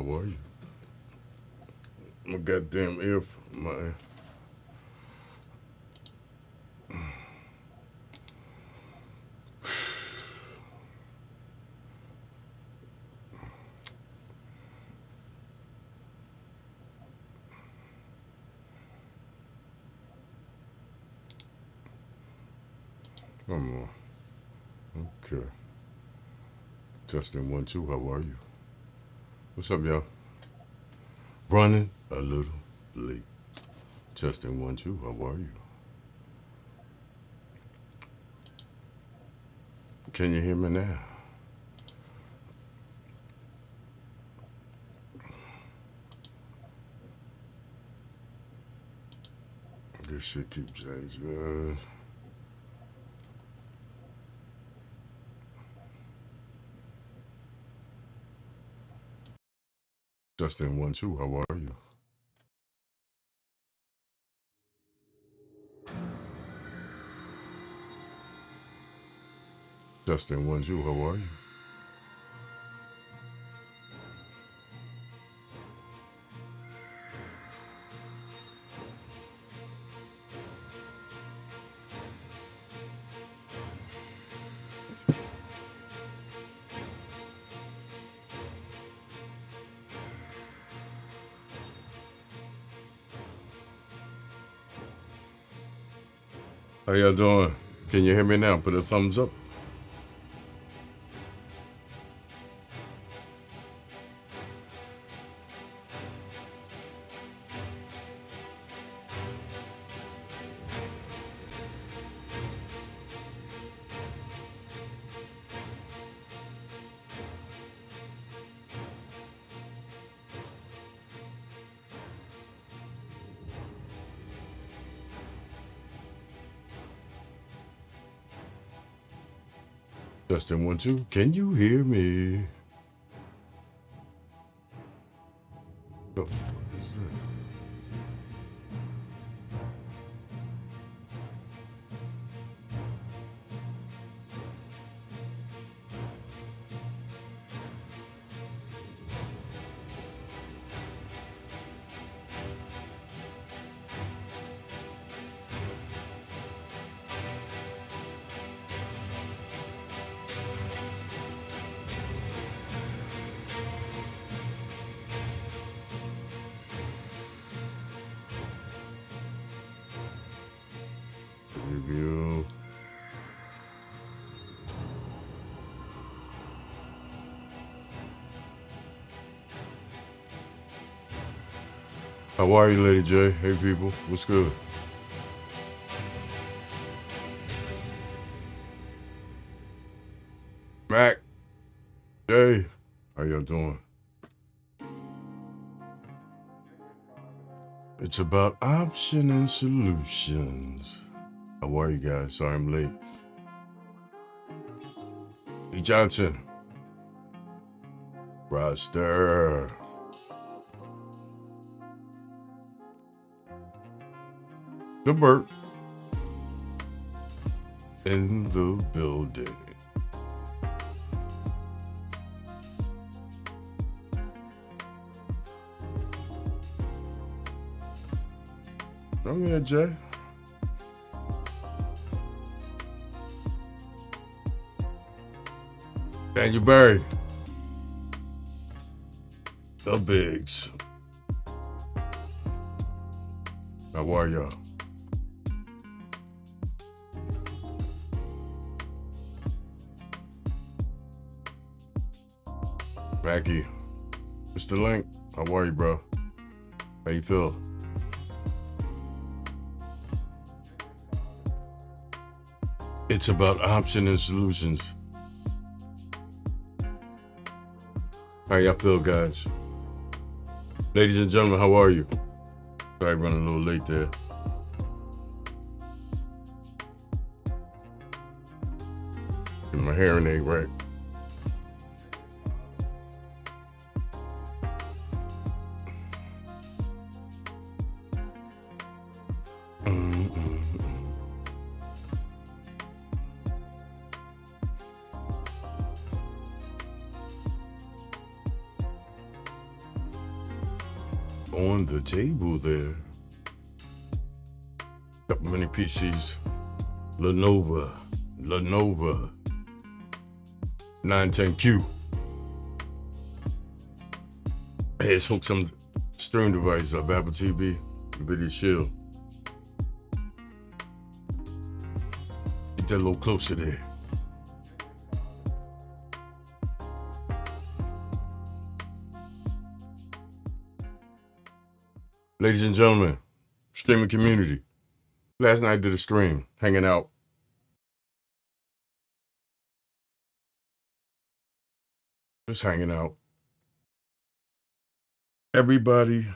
How are you? My goddamn ear, my. Come on. Okay. Testing 1, 2. How are you? What's up, y'all? Running a little late. Testing 1, 2. How are you? Can you hear me now? This shit keeps changing, guys. Testing 1, 2. How are you? Testing 1, 2. How are you? How y'all doing? Can you hear me now? Put a thumbs up. Testing 1, 2. Can you hear me? The fuck is that? Review. How are you, Lady J? Hey, people. What's good? Mac. Jay. How y'all doing? It's about option and solutions. How are you guys? Sorry I'm late. Hey, Johnson. Roster. The Burt. In the building. Come here, Jay. Daniel Berry. The Bigs. How are y'all? Mackie. Mr. Link. How are you, bro? How you feel? It's about option and solutions. How y'all feel, guys? Ladies and gentlemen, how are you? Sorry, running a little late there. Get my hearing aid right. On the table there, couple mini PCs, Lenovo 910Q. Hey, let's hook some stream devices up, Apple TV, Video Shield. Get that a little closer there. Ladies and gentlemen, streaming community. Last night I did a stream, hanging out. Just hanging out. Everybody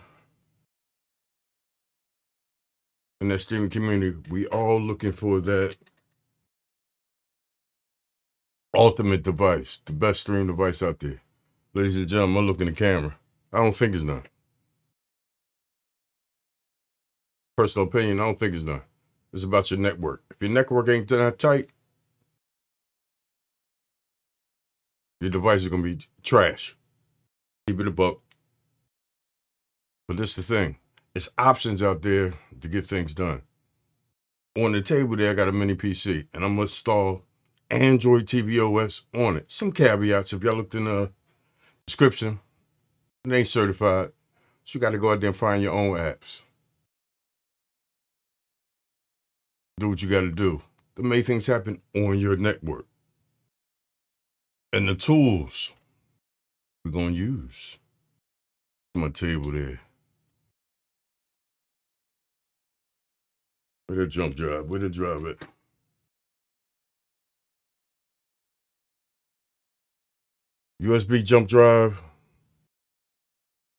in that streaming community, we all looking for that ultimate device, the best stream device out there. Ladies and gentlemen, I look in the camera. I don't think it's none. Personal opinion, I don't think it's none. It's about your network. If your network ain't that tight, your device is going to be trash. Keep it a buck. But this is the thing. It's options out there to get things done. On the table there, I got a mini PC, and I'm going to install Android TV OS on it. Some caveats, if y'all looked in the description, it ain't certified. So you got to go out there and find your own apps. Do what you got to do to make things happen on your network. And the tools we're going to use. My table there. Where the jump drive? Where the drive at? USB jump drive.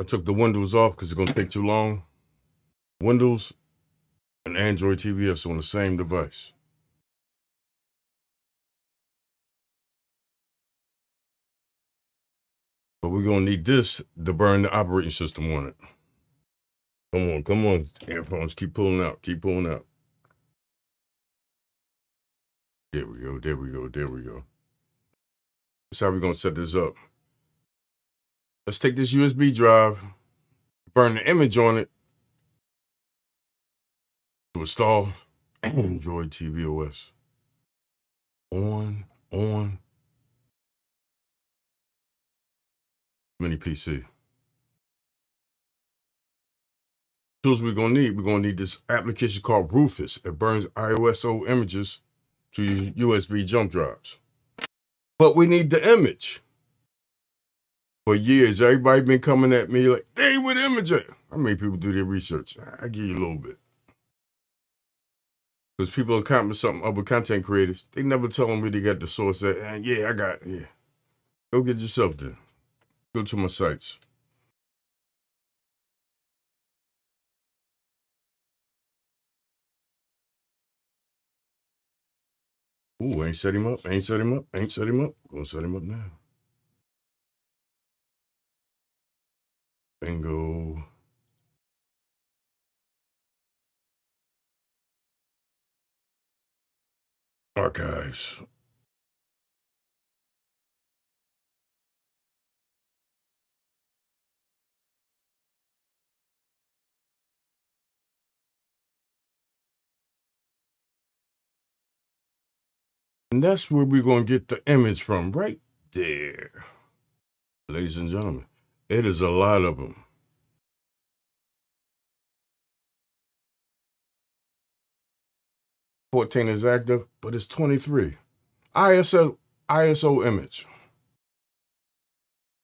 I took the Windows off because it's going to take too long. Windows and Android TVS on the same device. But we're going to need this to burn the operating system on it. Come on. Earphones, keep pulling out. There we go. That's how we're going to set this up. Let's take this USB drive, burn the image on it to install Android TV OS. On mini PC. Tools we're going to need this application called Rufus. It burns ISO images to USB jump drives. But we need the image. For years, everybody been coming at me like, hey, what image at? I make people do their research. I give you a little bit. Because people are coming with something, other content creators, they never tell me they got the source at, and yeah, I got it, yeah. Go get yourself there. Go to my sites. Ooh, ain't set him up. Gonna set him up now. Bingo. Archives. And that's where we're going to get the image from, right there. Ladies and gentlemen, it is a lot of them. 14 is active, but it's 23. ISO image.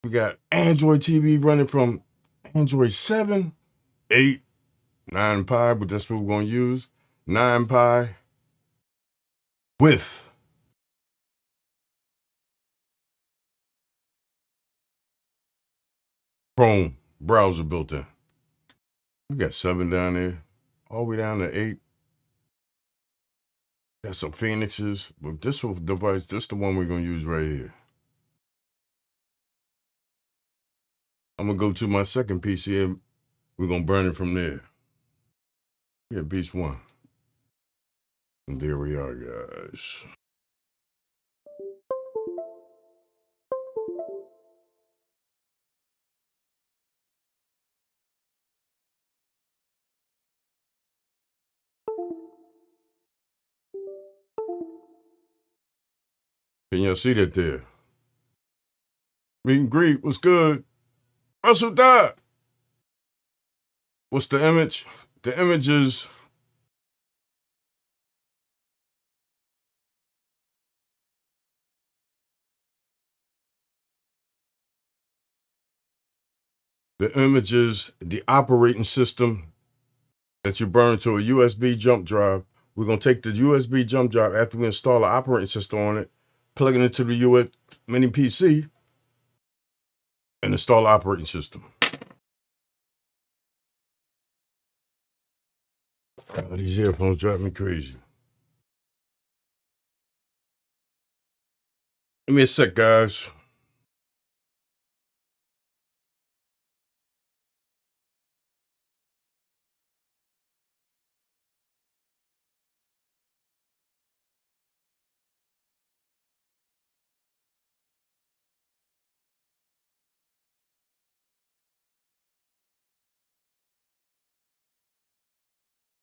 We got Android TV running from Android 7, 8, 9 Pi, but that's what we're going to use. 9 Pi with Chrome browser built in. We got 7 down there, all the way down to 8. Got some Phoenixes, but this device, this is the one we're going to use right here. I'm going to go to my second PC and we're going to burn it from there. Yeah, Beast 1. And there we are, guys. Can y'all see that there? Meet and greet. What's good? Russell died. What's the image? The image is the operating system that you burn to a USB jump drive. We're going to take the USB jump drive after we install the operating system on it, plug it into the US Mini PC, and install the operating system. God, these earphones drive me crazy. Give me a sec, guys.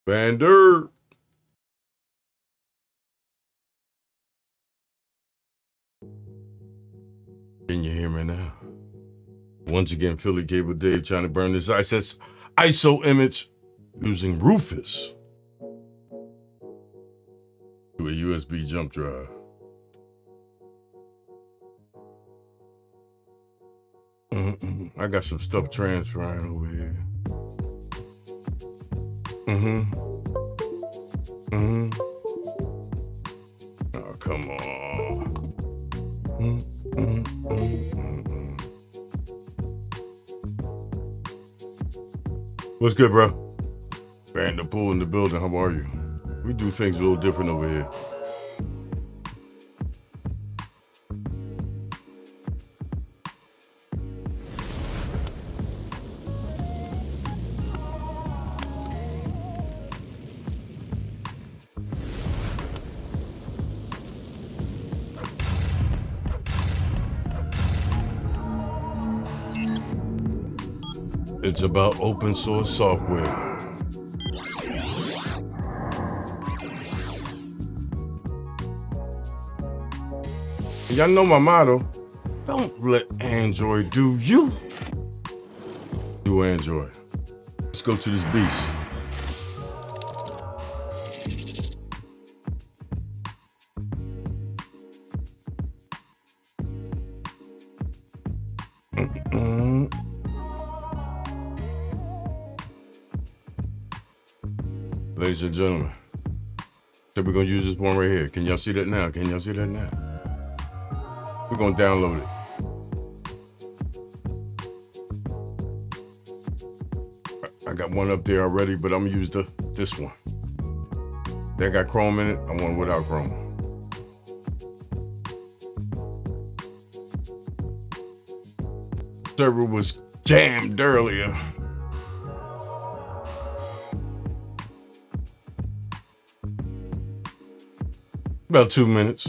Vander. Can you hear me now? Once again, Philly Cable Dave trying to burn this ISO image using Rufus to a USB jump drive. I got some stuff transferring over here. Oh, come on. What's good, bro? Vanderpool in the building. How are you? We do things a little different over here. It's about open source software. Y'all know my motto. Don't let Android do you. Do Android. Let's go to this beast. Ladies and gentlemen, so we're gonna use this one right here. Can y'all see that now? Can y'all see that now? We're gonna download it. I got one up there already, but I'm gonna use this one. That got Chrome in it. I want it without Chrome. Server was jammed earlier. About 2 minutes.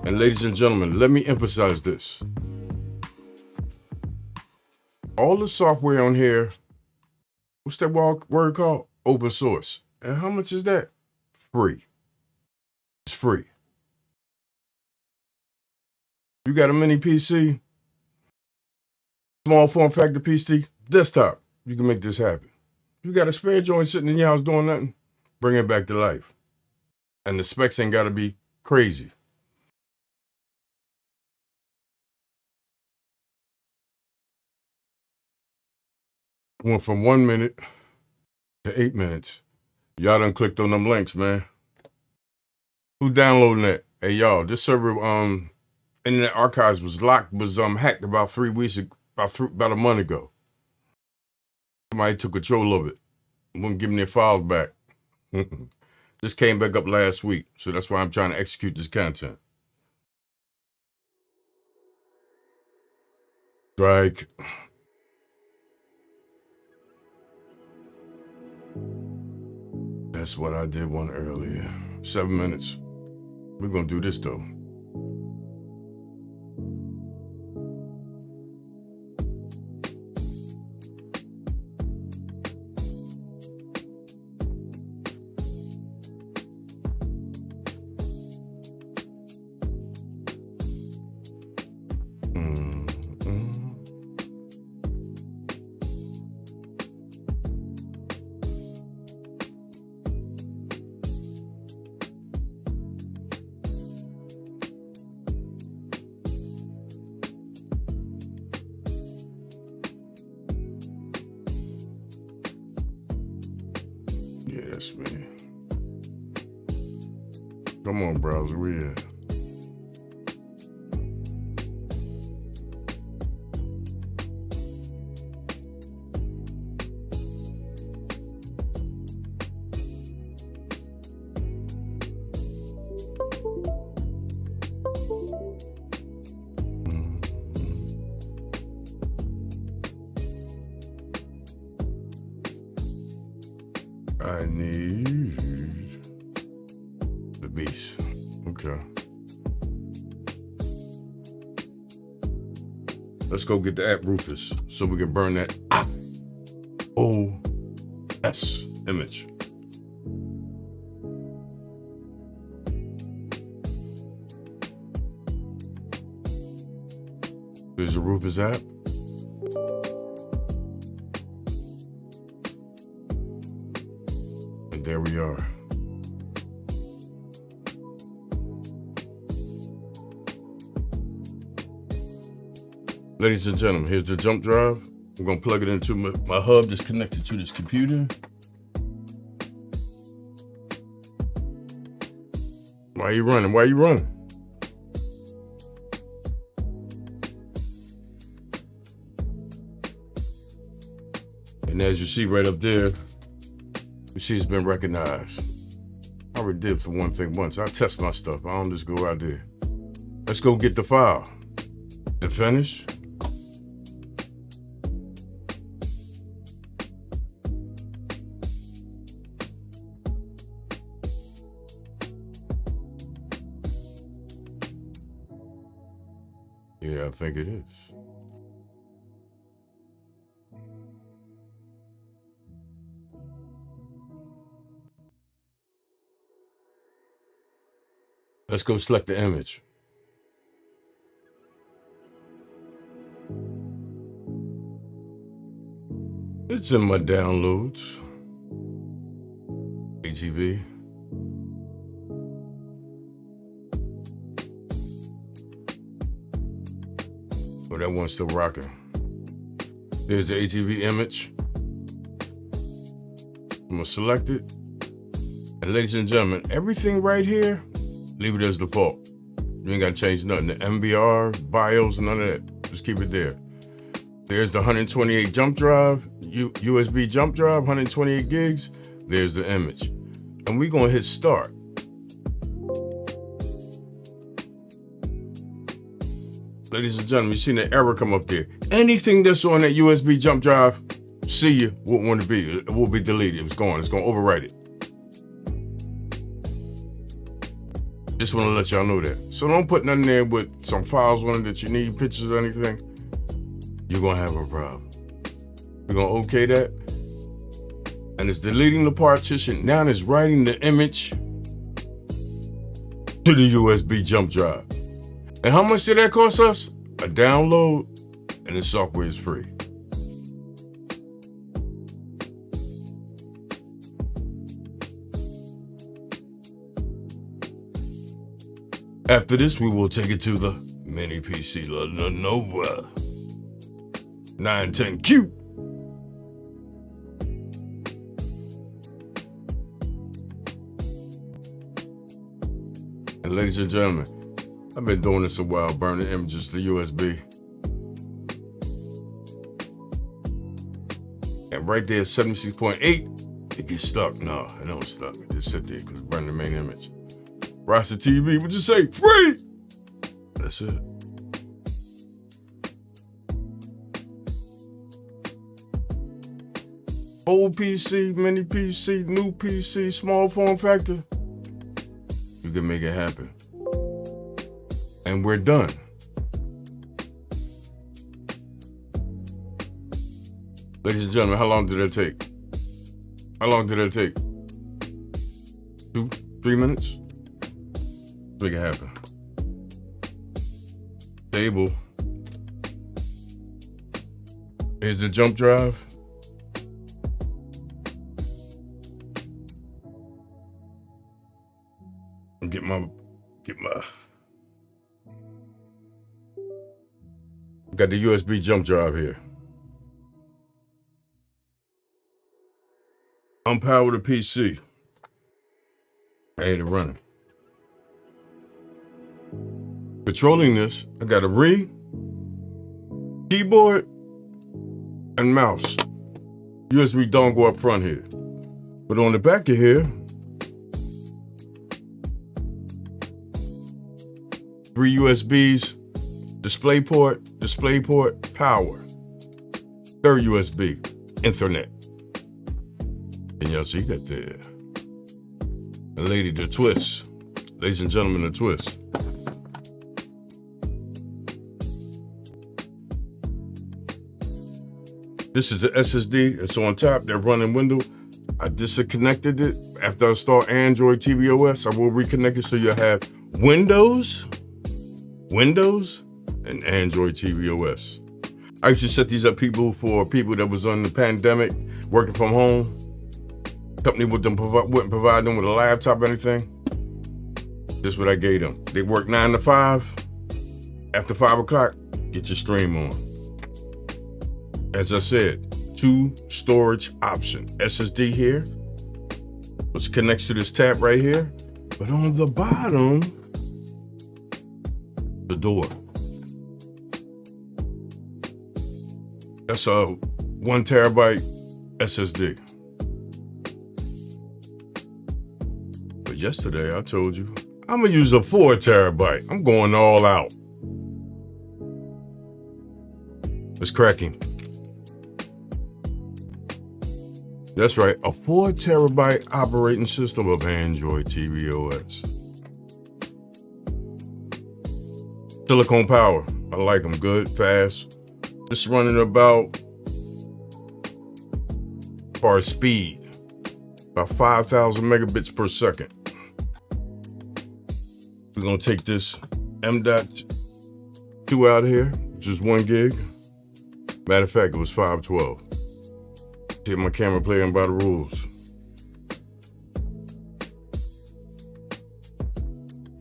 And ladies and gentlemen, let me emphasize this. All the software on here, what's that word called? Open source. And how much is that? Free. It's free. You got a mini PC, small form factor PC, desktop, you can make this happen. You got a spare joint sitting in your house doing nothing, bring it back to life. And the specs ain't got to be crazy. Went from 1 minute to 8 minutes. Y'all done clicked on them links, man. Who downloading that? Hey, y'all, this server, Internet Archives was hacked about 3 weeks, about a month ago. Somebody took control of it. Wouldn't give me their files back. This came back up last week, so that's why I'm trying to execute this content. Strike. That's what I did one earlier. 7 minutes. We're gonna do this though. Yeah, that's me. Come on, browser, where you at? I need the beast. Okay. Let's go get the app Rufus so we can burn that OS image. There's the Rufus app. And there we are. Ladies and gentlemen, here's the jump drive. I'm gonna plug it into my hub that's connected to this computer. Why are you running? Why are you running? And as you see right up there, you see it's been recognized. I already did for one thing once. I test my stuff. I don't just go out there. Let's go get the file. To finish. Yeah, I think it is. Let's go select the image. It's in my downloads. ATV. Oh, that one's still rocking. There's the ATV image. I'm gonna select it. And ladies and gentlemen, everything right here, leave it as default. You ain't gotta change nothing. The MBR, BIOS, none of that. Just keep it there. There's the 128 jump drive, USB jump drive, 128 gigs. There's the image. And we're gonna hit start. Ladies and gentlemen, you seen the error come up there. Anything that's on that USB jump drive, see you, won't want to be. It will be deleted. It's gone. It's gonna overwrite it. Just want to let y'all know that. So don't put nothing there with some files on it that you need, pictures or anything. You're gonna have a problem. We're gonna okay that. And it's deleting the partition. Now it's writing the image to the USB jump drive. And how much did that cost us? A download, and the software is free. After this, we will take it to the Mini PC, the Lenovo 910Q. And ladies and gentlemen, I've been doing this a while, burning images to USB. And right there, 76.8, it gets stuck. No, it don't stuck. It just sit there because it's burning the main image. Roster TV, would you say free? That's it. Old PC, mini PC, new PC, small form factor. You can make it happen. And we're done. Ladies and gentlemen, how long did that take? How long did that take? 2, 3 minutes? Make it happen. Stable, Here's the jump drive. Get my got the USB jump drive here. Unpower the PC. I had it running. Controlling this, I got a keyboard, and mouse. USB dongle up front here. But on the back of here, 3 USBs, DisplayPort, power. 3rd USB, Ethernet. And y'all see that there. And lady, the twist. Ladies and gentlemen, the twist. This is the SSD. It's on top. They're running Windows. I disconnected it. After I install Android TV OS, I will reconnect it so you'll have Windows, and Android TV OS. I used to set these up for people that was on the pandemic, working from home. Company wouldn't provide them with a laptop or anything. This is what I gave them. They work 9 to 5. After 5 o'clock, get your stream on. As I said, 2 storage option. SSD here, which connects to this tab right here. But on the bottom, the door. That's a 1 terabyte SSD. But yesterday I told you, I'm gonna use a 4 terabyte. I'm going all out. It's cracking. That's right, a 4 terabyte operating system of Android TV OS. Silicone power, I like them, good, fast. This is running about, as far as speed, about 5,000 megabits per second. We're gonna take this M.2 out of here, which is 1 gig. Matter of fact, it was 512. See my camera playing by the rules.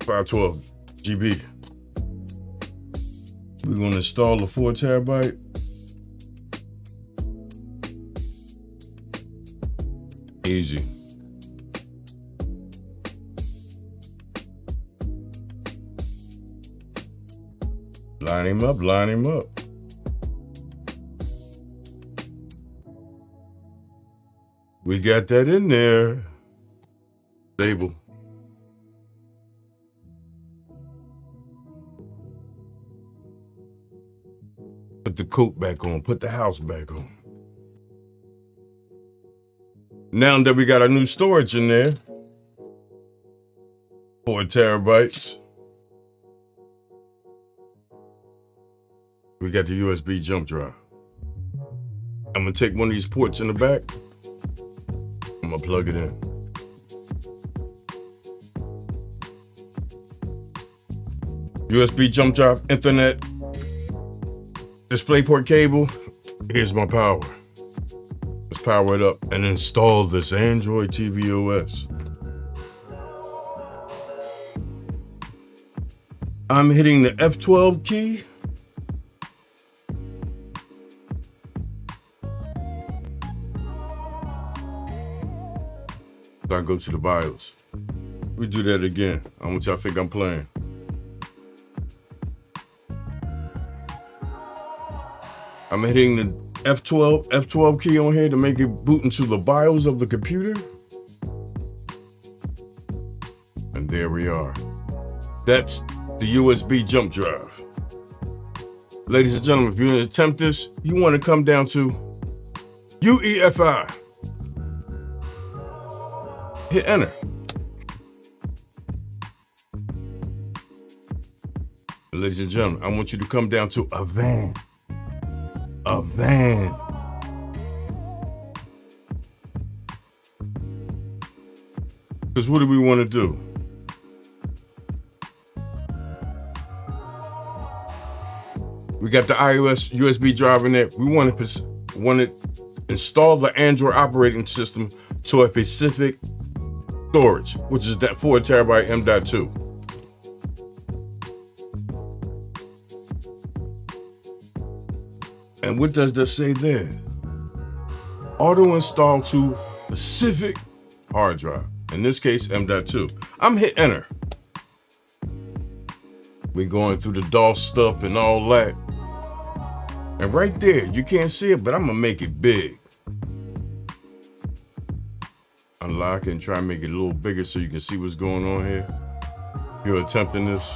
512 GB. We're gonna install the 4 terabyte. Easy. Line him up, line him up. We got that in there. Stable. Put the coat back on, put the house back on. Now that we got our new storage in there, 4 terabytes. We got the USB jump drive. I'm gonna take one of these ports in the back. I'm gonna plug it in. USB jump drive, Ethernet, DisplayPort cable. Here's my power. Let's power it up and install this Android TV OS. I'm hitting the F12 key. I go to the BIOS. We do that again. I want y'all to think I'm playing. I'm hitting the F12 key on here to make it boot into the BIOS of the computer. And there we are. That's the USB jump drive. Ladies and gentlemen, if you're going to attempt this, you want to come down to UEFI. Hit enter. Ladies and gentlemen, I want you to come down to a van. A van. Because what do we want to do? We got the iOS USB drive in there. We want to install the Android operating system to a specific storage, which is that 4 terabyte M.2. And what does that say there? Auto install to specific hard drive. In this case, M.2. I'm hit enter. We going through the DOS stuff and all that. And right there, you can't see it, but I'm gonna make it big. Unlock and try and make it a little bigger so you can see what's going on here. You're attempting this.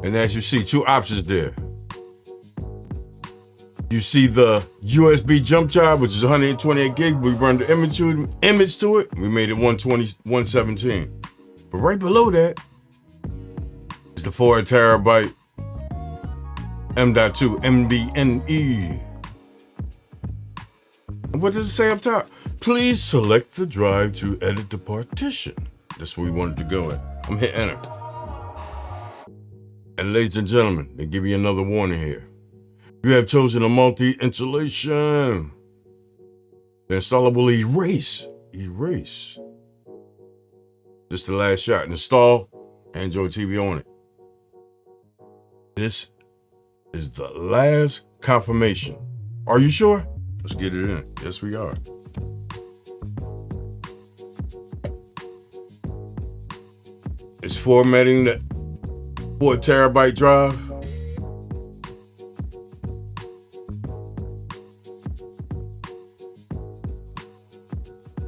And as you see, two options there. You see the USB jump drive, which is 128 gig. We run the image to it. We made it 120, 117. But right below that is the 4 terabyte M.2 MBNE. And what does it say up top? Please select the drive to edit the partition. That's where we wanted to go at. I'm hitting enter. And ladies and gentlemen, they give you another warning here. You have chosen a multi-installation. The installer will erase. This is the last shot. Install Android TV on it. This is the last confirmation. Are you sure? Let's get it in. Yes, we are. It's formatting the 4 terabyte drive.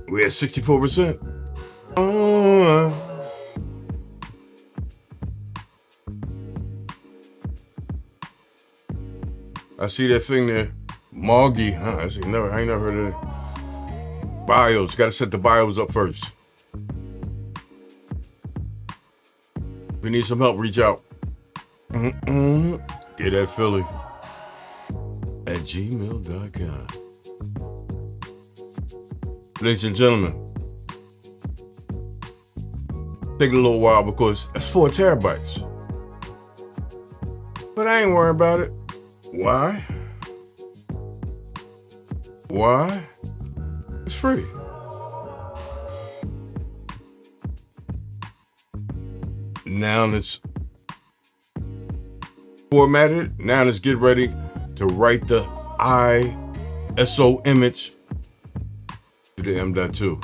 We're at 64%. I see that thing there. Moggy, huh? I ain't never heard of it. BIOS, gotta set the BIOS up first. If you need some help, reach out. Get at Philly at gmail.com. Ladies and gentlemen, take a little while because that's 4 terabytes. But I ain't worried about it. Why? It's free. Now it's formatted. Now let's get ready to write the ISO image to the M.2.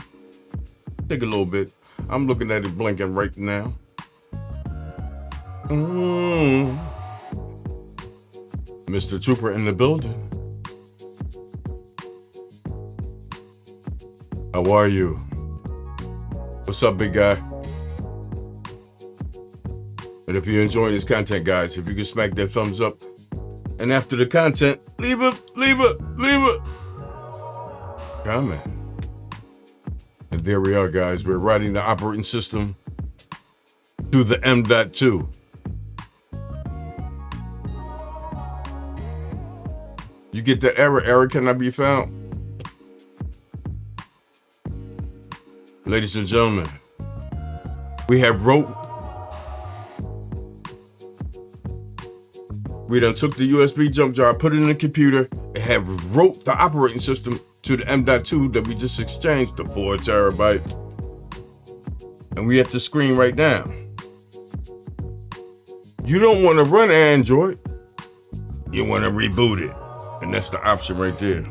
Take a little bit. I'm looking at it blinking right now. Mr. Trooper in the building. How are you? What's up, big guy? And if you're enjoying this content, guys, if you can smack that thumbs up. And after the content, leave a comment. And there we are, guys. We're writing the operating system to the M.2. You get the error cannot be found. Ladies and gentlemen, we done took the USB jump drive, put it in the computer, and have wrote the operating system to the M.2 that we just exchanged, the 4 terabyte. And we at the screen right now. You don't want to run Android. You want to reboot it. And that's the option right there.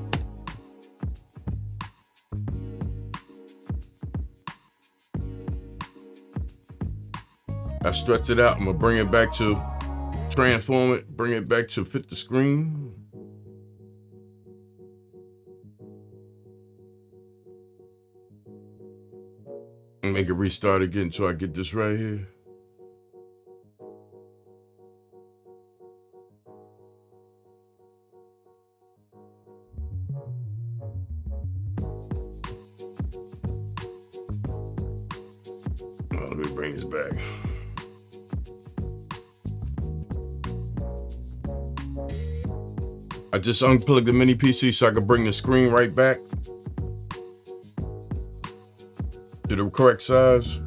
I stretched it out. I'm going to bring it back to transform it, bring it back to fit the screen. And make it restart again until I get this right here. Let me bring this back. I just unplugged the mini PC so I could bring the screen right back to the correct size.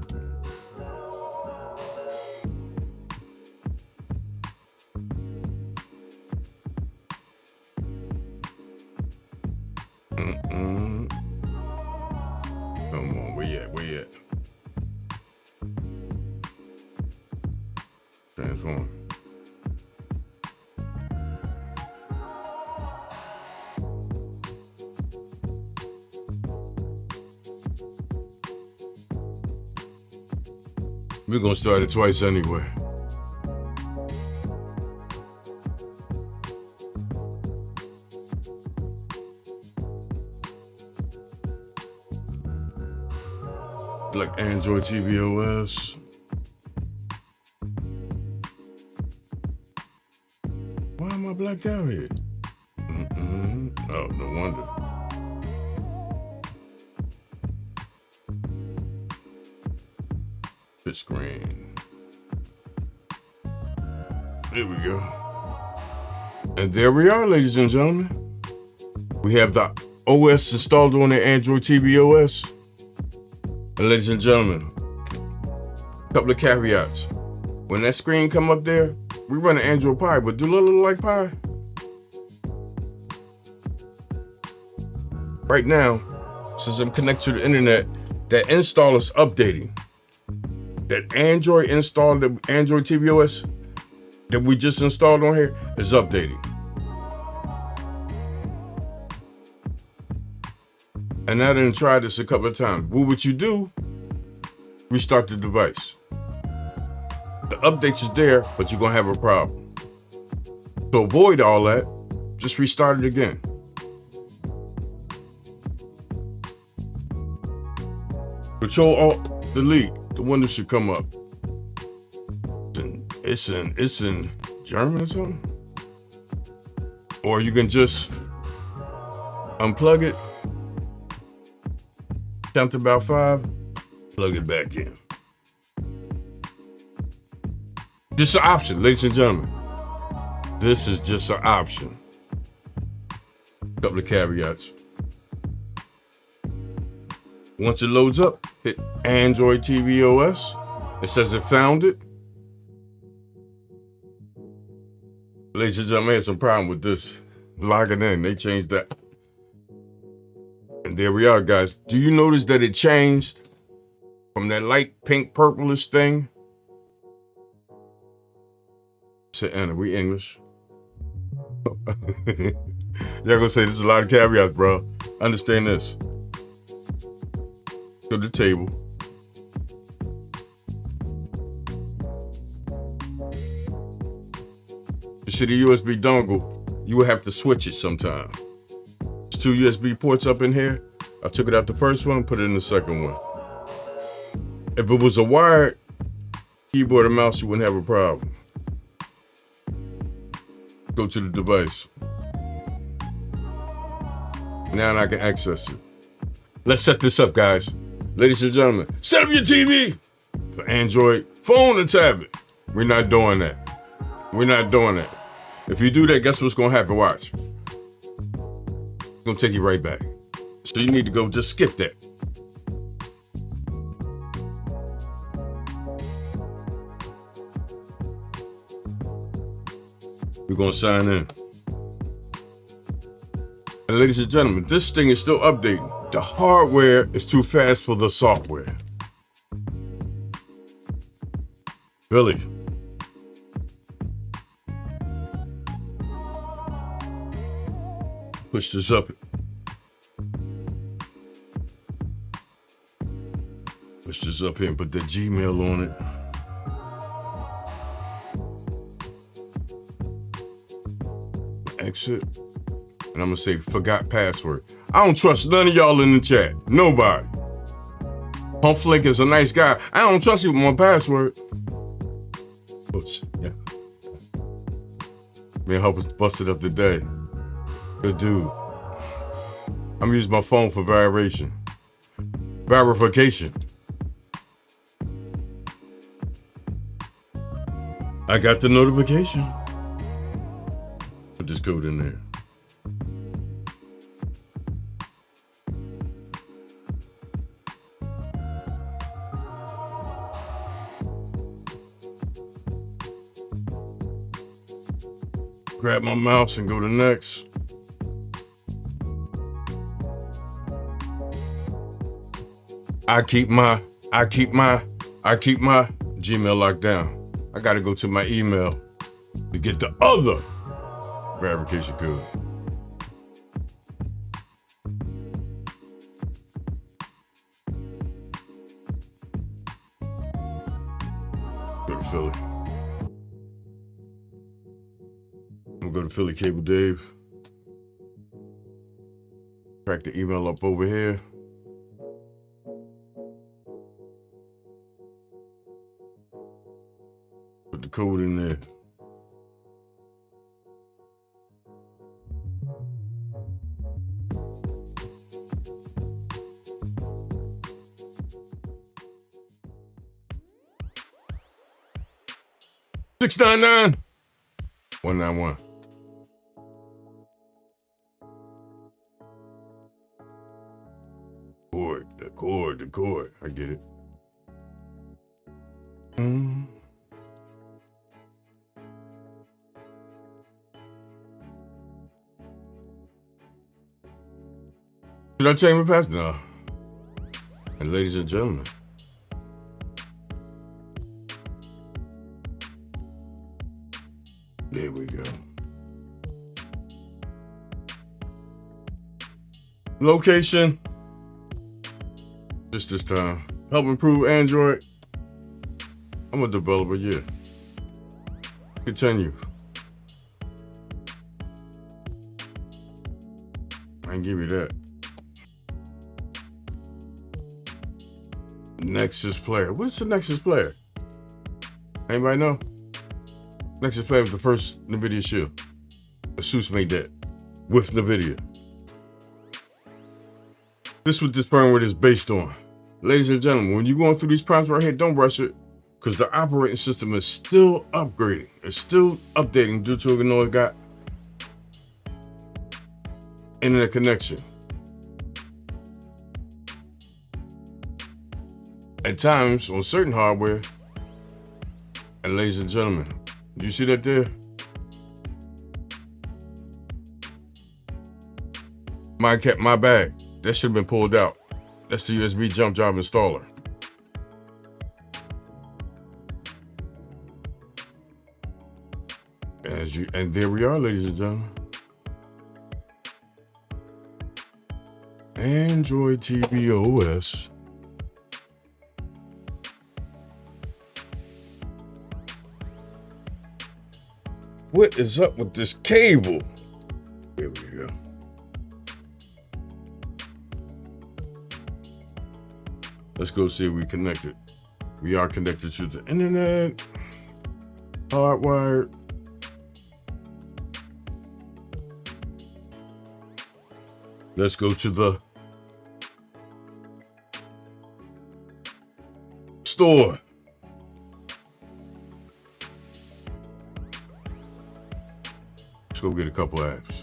Come on, where you at? Where you at? Transform. We're gonna start it twice anyway. Like Android TV OS. Why am I blacked out here? Oh, no wonder. Split screen. There we go. And there we are, ladies and gentlemen. We have the OS installed on the Android TV OS. And ladies and gentlemen, a couple of caveats. When that screen come up there, we run an Android Pie, but do it look like Pie? Right now, since I'm connected to the internet, that install is updating. That Android install, the Android TV OS that we just installed on here is updating. And I done tried this a couple of times. What would you do? Restart the device. The updates is there, but you're gonna have a problem. To avoid all that, just restart it again. Control Alt Delete. The window should come up. It's in German or something. Or you can just unplug it. Count to about 5. Plug it back in. Just an option, ladies and gentlemen. This is just an option. Couple of caveats. Once it loads up, hit Android TV OS. It says it found it. Ladies and gentlemen, I had some problem with this. Logging in, they changed that. And there we are, guys. Do you notice that it changed from that light pink purplish thing? Say Anna, we English. Y'all gonna say there's a lot of caveats, bro. Understand this. Go to the table. You see the USB dongle, you will have to switch it sometime. There's 2 USB ports up in here. I took it out the first one, put it in the second one. If it was a wired keyboard and mouse, you wouldn't have a problem. Go to the device. Now I can access it. Let's set this up, guys. Ladies and gentlemen, set up your TV for Android phone or tablet. We're not doing that. We're not doing that. If you do that, guess what's gonna happen? Watch. It's gonna take you right back. So you need to go just skip that. We're gonna sign in. And ladies and gentlemen, this thing is still updating. The hardware is too fast for the software. Billy. Push this up. Push this up here and put that Gmail on it. Exit. And I'm gonna say forgot password. I don't trust none of y'all in the chat. Nobody. Humpflink is a nice guy. I don't trust you with my password. Oops. Yeah. Man, hope it's busted up today. Good dude. I'm using my phone for verification. I got the notification. Put this code in there. Grab my mouse and go to next. I keep my Gmail locked down. I gotta go to my email to get the other verification code. Go to Philly. I'm gonna go to Philly Cable Dave. Crack the email up over here. Put the code in there. $699 $191. The cord. I get it. Should I change my password? No. And ladies and gentlemen, there we go. Location. Just this time. Help improve Android. I'm a developer, yeah. Continue. I can give you that. Nexus Player. What's the Nexus Player? Anybody know? Nexus Player was the first NVIDIA shield. ASUS made that with NVIDIA. This is what this firmware is based on. Ladies and gentlemen, when you're going through these prompts right here, don't rush it, because the operating system is still upgrading. It's still updating due to it got internet connection. At times, on certain hardware, and ladies and gentlemen, do you see that there? My bag. That should have been pulled out. That's the USB jump drive installer. And there we are, ladies and gentlemen. Android TV OS. What is up with this cable? Here we go. Let's go see if we connected. We are connected to the internet. Hardwired. Let's go to the store. Let's go get a couple apps.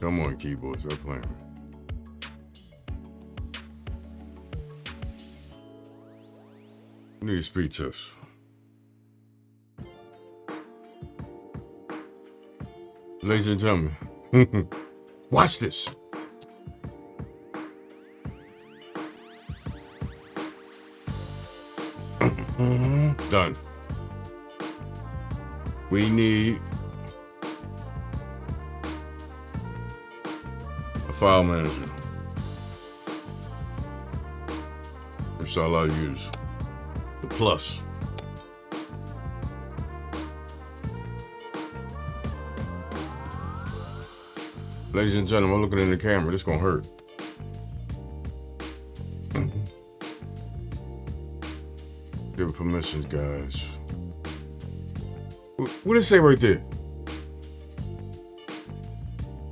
Come on, keyboard, stop playing. Need a speed test. Ladies and gentlemen, watch this. Done. We need a file manager. That's all I use. The Plus. Ladies and gentlemen, I'm looking in the camera. This gonna hurt. Give it permissions, guys. What does it say right there?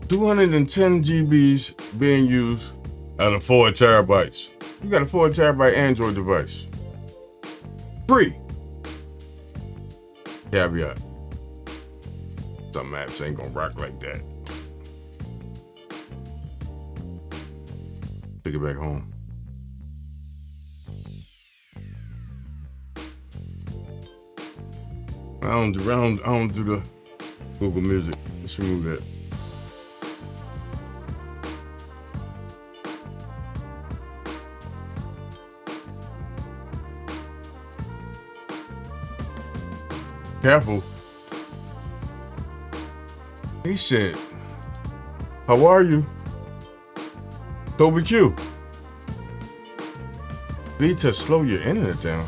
210 GBs being used out of 4 terabytes. You got a 4 terabyte Android device. Free. Caveat. Some apps ain't gonna rock like that. it back home. I don't do the Google Music. Let's remove that. Careful. He said, "How are you? Toby Q. Need to slow your internet down."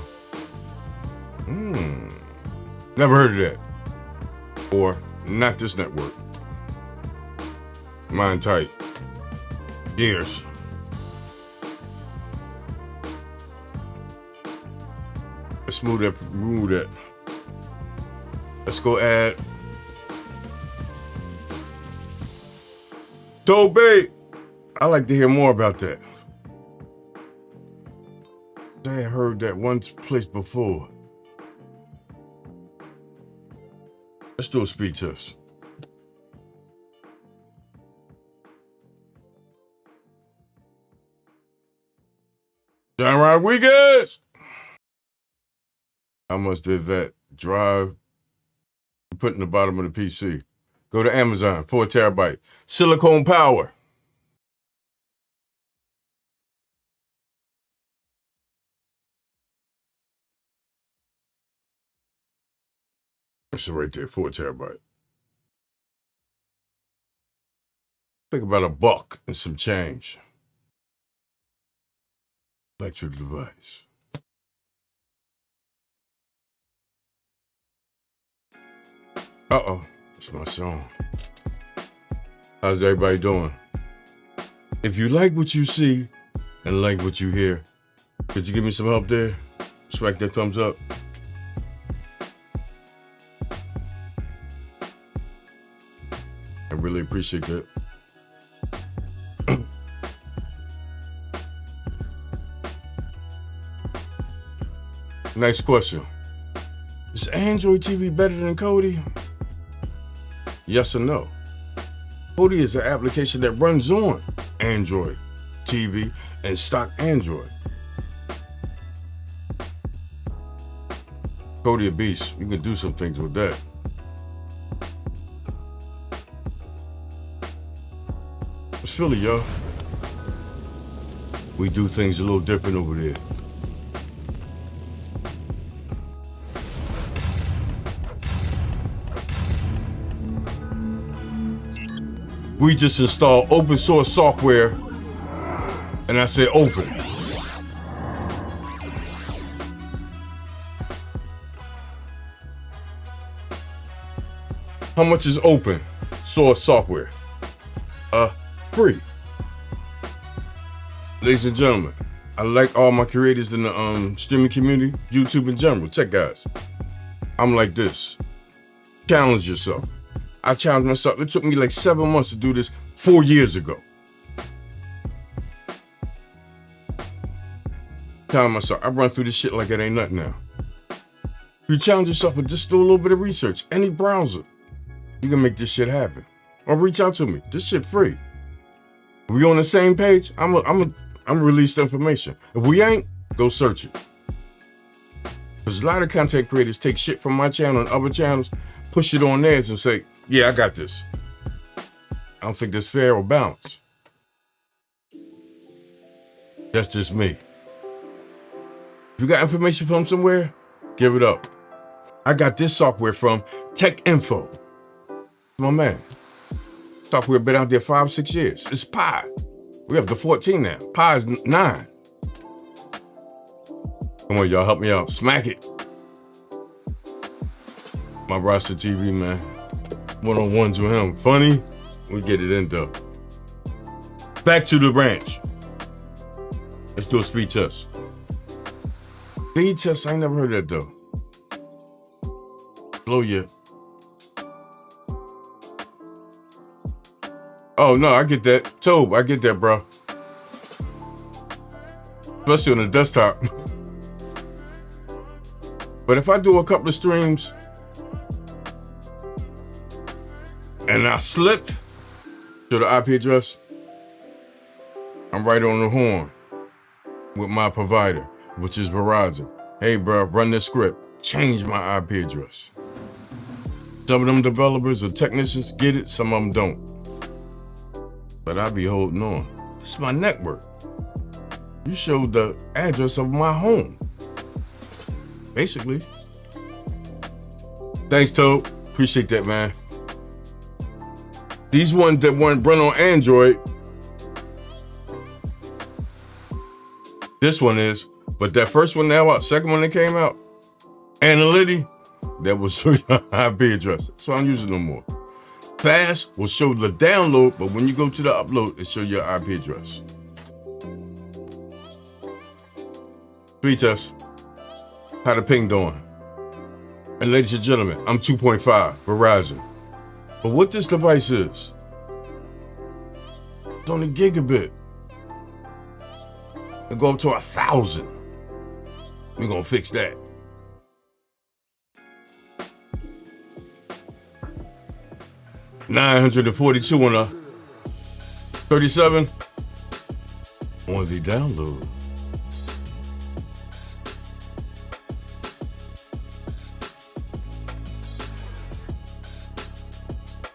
Never heard of that. Or not this network. Mine tight. Years. Let's remove that. Let's go add Toby. I like to hear more about that. I had heard that one place before. Let's do a speed test. John Rodriguez. How much did that drive put in the bottom of the PC? Go to Amazon, 4 terabyte. Silicone power. That's right there, 4 terabyte. Think about $1 and some change. Electric device. Uh-oh, it's my song. How's everybody doing? If you like what you see and like what you hear, could you give me some help there? Smack that thumbs up. I really appreciate that. Next question. Is Android TV better than Kodi? Yes or no? Kodi is an application that runs on Android TV and stock Android. Kodi a beast. You can do some things with that. It's Philly, y'all. We do things a little different over there. We just install open source software, and I say open. How much is open source software? Free. Ladies and gentlemen, I like all my creators in the streaming community, YouTube in general. Check, guys. I'm like this. Challenge yourself. I challenged myself. It took me like 7 months to do this 4 years ago. Telling myself, I run through this shit like it ain't nothing now. You challenge yourself with just do a little bit of research. Any browser, you can make this shit happen. Or reach out to me. This shit free. If we on the same page, I'm release the information. If we ain't, go search it. Because a lot of content creators take shit from my channel and other channels, push it on theirs and say, yeah, I got this. I don't think that's fair or balanced. That's just me. If you got information from somewhere, give it up. I got this software from Tech Info. My man. Software been out there 5-6 years. It's Pi. We're up to 14 now. Pi is 9. Come on, y'all, help me out. Smack it. My roster TV, man. One-on-ones with him. Funny. We get it in though. Back to the ranch. Let's do a speed test. Speed test, I ain't never heard that though. Blow you. Oh no, I get that. Tobe, I get that, bro. Especially on the desktop. But if I do a couple of streams and I slip to the IP address, I I'm right on the horn with my provider, which is Verizon. Hey, bro, run this script. Change my IP address. Some of them developers or technicians get it, some of them don't. But I be holding on. This is my network. You showed the address of my home. Basically. Thanks, Toad. Appreciate that, man. These ones that weren't run on Android, this one is, but that first one now out, second one that came out, Analytics, that will show you IP address. That's why I'm using no more. Fast will show the download, but when you go to the upload, it show your IP address. Speed test. How the ping doing? And ladies and gentlemen, I'm 2.5 Verizon. But what this device is, it's only gigabit. It'll go up to 1,000. We're gonna fix that. $942 on a 37 on the download.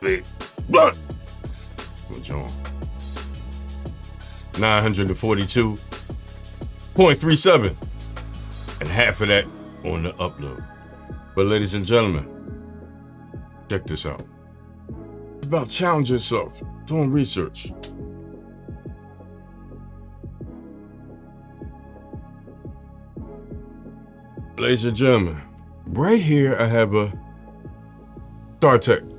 Big blood. What's on? 942.37 and half of that on the upload. But ladies and gentlemen, check this out. It's about challenging yourself, doing research. Ladies and gentlemen, right here I have a StarTech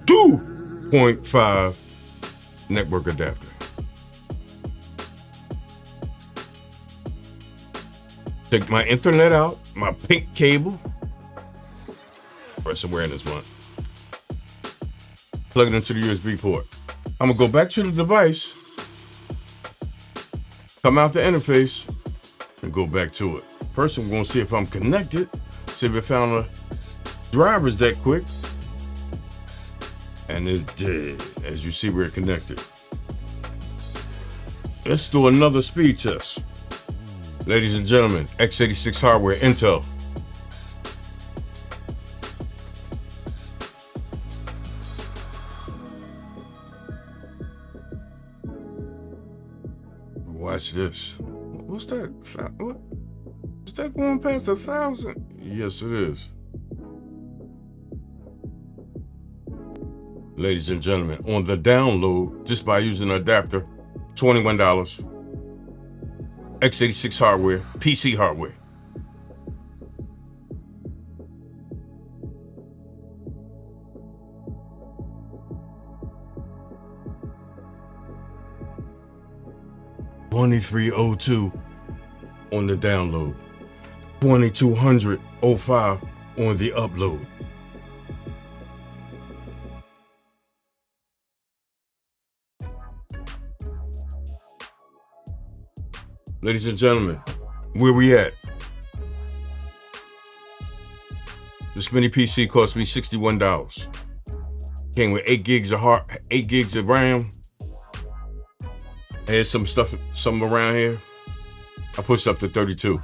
2.5 network adapter. Take my internet out, my pink cable, or somewhere in this one. Plug it into the USB port. I'm gonna go back to the device, come out the interface, and go back to it. First, I'm gonna see if I'm connected, see if it found the drivers that quick. And it's dead. As you see, we're connected. Let's do another speed test. Ladies and gentlemen, x86 hardware, Intel. Watch this. What's that? What? Is that going past 1,000? Yes, it is. Ladies and gentlemen, on the download, just by using an adapter, $21. x86 hardware, PC hardware. $23.02 on the download. $2,200.05 on the upload. Ladies and gentlemen, where we at? This mini PC cost me $61. Came with 8 gigs of RAM. Had some stuff, some around here. I pushed up to 32.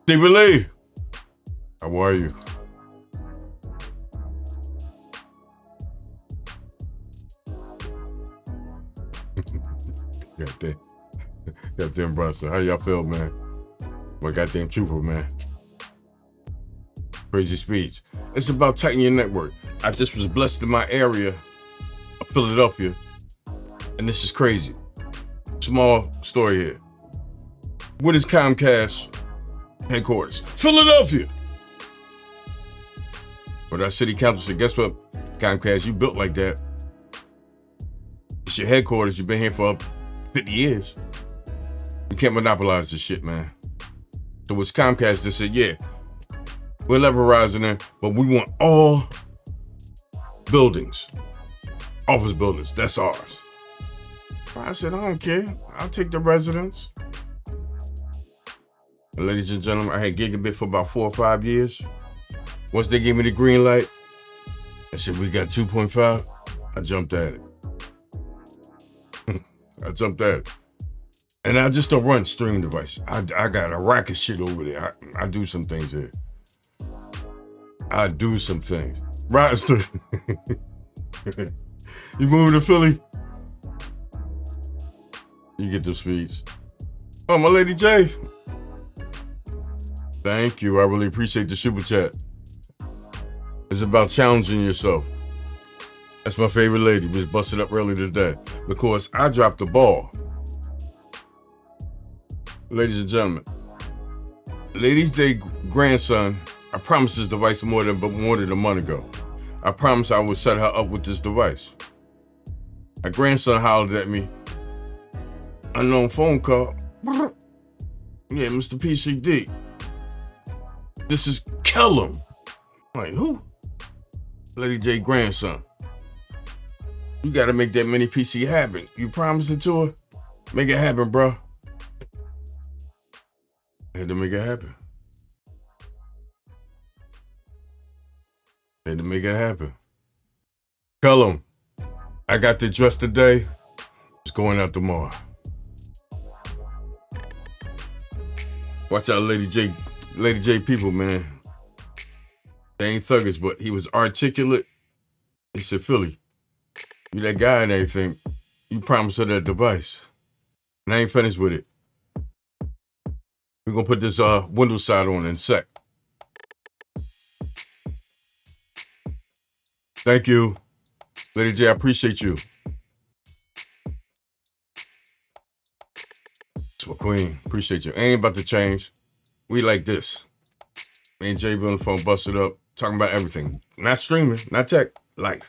Steve Lee, how are you? Goddamn Bronson, how y'all feel, man? My goddamn trooper, man. Crazy speeds. It's about tightening your network. I just was blessed in my area of Philadelphia, and this is crazy. Small story here. What is Comcast headquarters? Philadelphia. But our city council said, guess what, Comcast, you built like that. It's your headquarters. You've been here for 50 years. You can't monopolize this shit, man. So it's Comcast that said, yeah, we'll let Verizon in, but we want all buildings, office buildings, that's ours. I said, I don't care. I'll take the residents. And ladies and gentlemen, I had gigabit for about 4 or 5 years. Once they gave me the green light, I said, we got 2.5. I jumped at it. I jumped at it. And I just don't run streaming device. I got a rack of shit over there. I do some things here. I do some things. Right. You moving to Philly? You get the speeds. Oh, my lady J. Thank you. I really appreciate the super chat. It's about challenging yourself. That's my favorite lady. We just busted up early today because I dropped the ball. Ladies and gentlemen, Lady J grandson, I promised this device more than a month ago. I promised I would set her up with this device. My grandson hollered at me. Unknown phone call. Yeah, Mr. PCD. This is Kellum. I'm like, who? Lady J grandson. You gotta make that mini PC happen. You promised it to her? Make it happen, bro. I had to make it happen. Had to make it happen. Kellum, I got the dress today. It's going out tomorrow. Watch out, Lady J people, man. They ain't thuggers, but he was articulate. He said, Philly, you that guy and everything. You promised her that device. And I ain't finished with it. We're gonna put this window side on in a sec. Thank you. Lady J, I appreciate you. It's my queen. Appreciate you. Ain't about to change. We like this. Me and Jay be on the phone, busted up, talking about everything. Not streaming, not tech, life.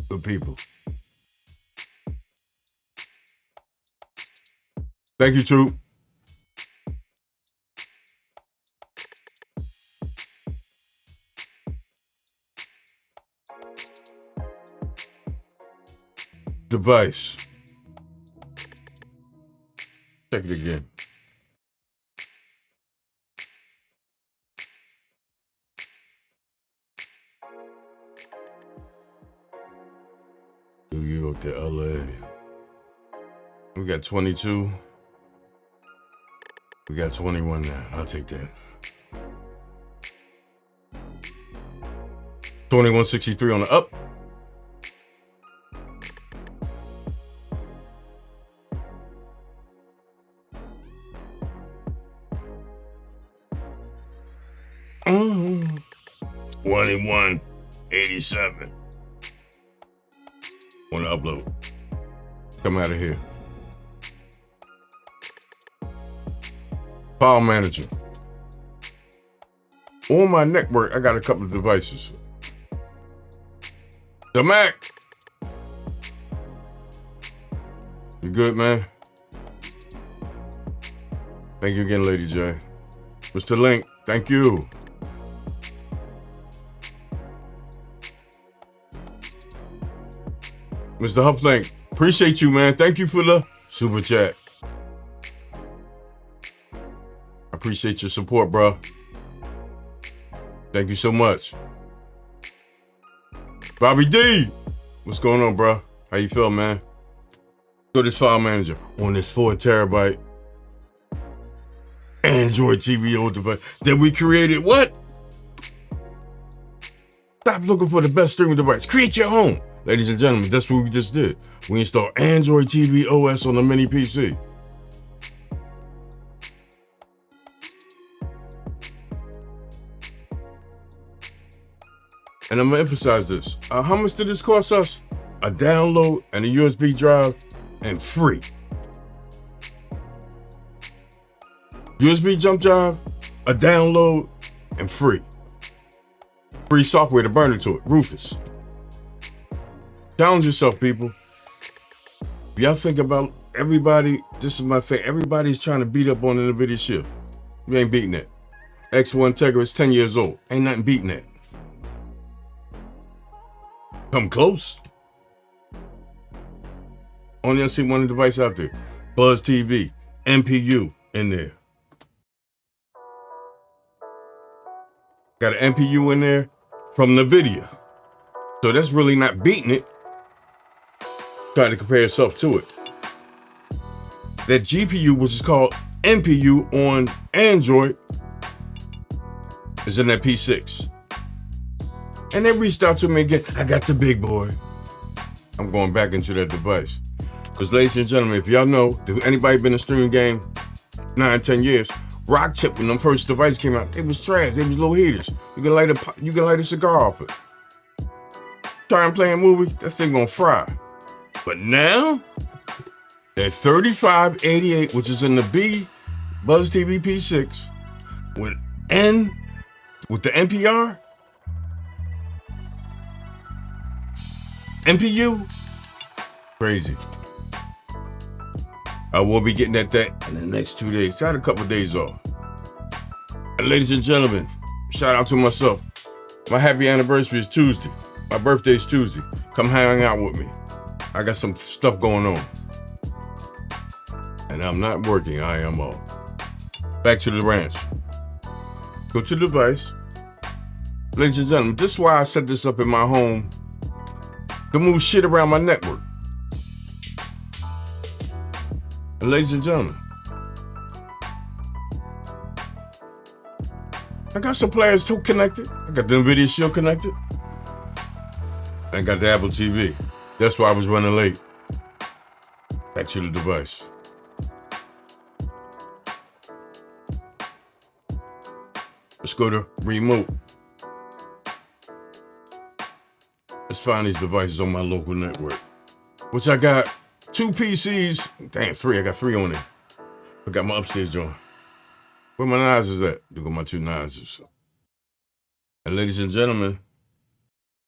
Good people. Thank you, Troop. Device. Check it again. New York to LA. We got 22. We got 21 now. I'll take that. 2163 on the up. Mm-hmm. 2187. Want to upload. Come out of here. File manager. On my network, I got a couple of devices. The Mac. You good, man? Thank you again, Lady J. Mr. Link, thank you. Mr. Hufflink, appreciate you, man. Thank you for the super chat. I appreciate your support, bro. Thank you so much. Bobby D, what's going on, bro? How you feel, man? Go to this file manager on this 4 terabyte Android TV old device that we created. What? Stop looking for the best streaming device. Create your own. Ladies and gentlemen, that's what we just did. We installed Android TV OS on the mini PC. And I'm gonna emphasize this. How much did this cost us? A download and a USB drive and free. USB jump drive, a download and free. Free software to burn into it, Rufus. Challenge yourself, people. If y'all think about everybody, this is my thing. Everybody's trying to beat up on the NVIDIA shit. You ain't beating that. X1 Tegra is 10 years old. Ain't nothing beating that. Come close. Only I see one device out there. Buzz TV, MPU in there. Got an NPU in there from NVIDIA. So that's really not beating it. Trying to compare yourself to it. That GPU, which is called NPU on Android, is in that P6. And they reached out to me again. I got the big boy. I'm going back into that device. Because ladies and gentlemen, if y'all know, if anybody been in a streaming game 9, 10 years, Rock Chip, when them first devices came out, it was trash. It was little heaters. You can light a cigar off it. Try and play a movie, that thing gonna fry. But now, that 3588, which is in the Buzz TV P6, with the NPU, crazy. I will be getting at that in the next 2 days. I had a couple of days off. And ladies and gentlemen, shout out to myself. My happy anniversary is Tuesday. My birthday is Tuesday. Come hang out with me. I got some stuff going on. And I'm not working, I am off. Back to the ranch. Go to the device. Ladies and gentlemen, this is why I set this up in my home to move shit around my network. And ladies and gentlemen, I got some players too connected. I got the NVIDIA Shield connected. I got the Apple TV. That's why I was running late. Back to the device. Let's go to remote. Let's find these devices on my local network, which I got 2 PCs. Damn, 3. I got 3 on there. I got my upstairs joint. Where my knives is at? There go my 2 knives. And ladies and gentlemen,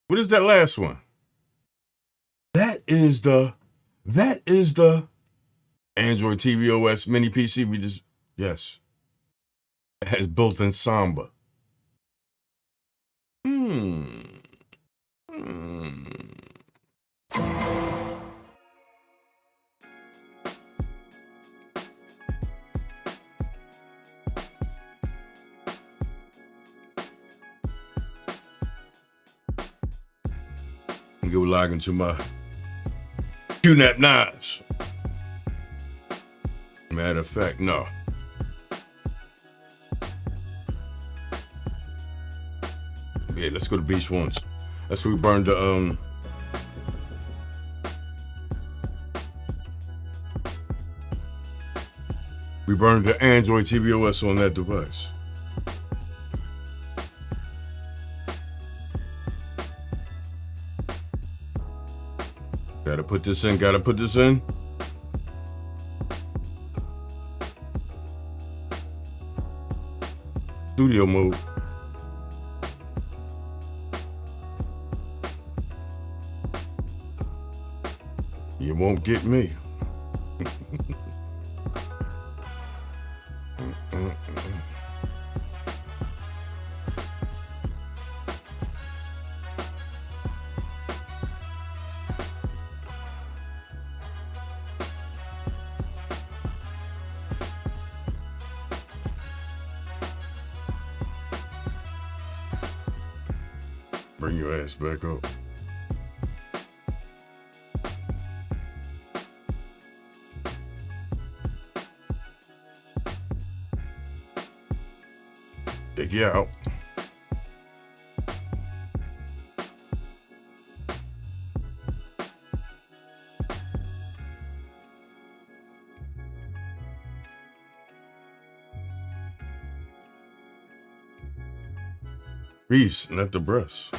what is that last one? That is the Android TV OS Mini PC yes. It has built-in Samba. Go log into my QNAP knives. Matter of fact, no. Yeah, let's go to Beach once. That's where we burned the Android TV OS on that device. Gotta put this in. Studio mode. You won't get me. Bring your ass back up. Take you out. Peace, not the breast.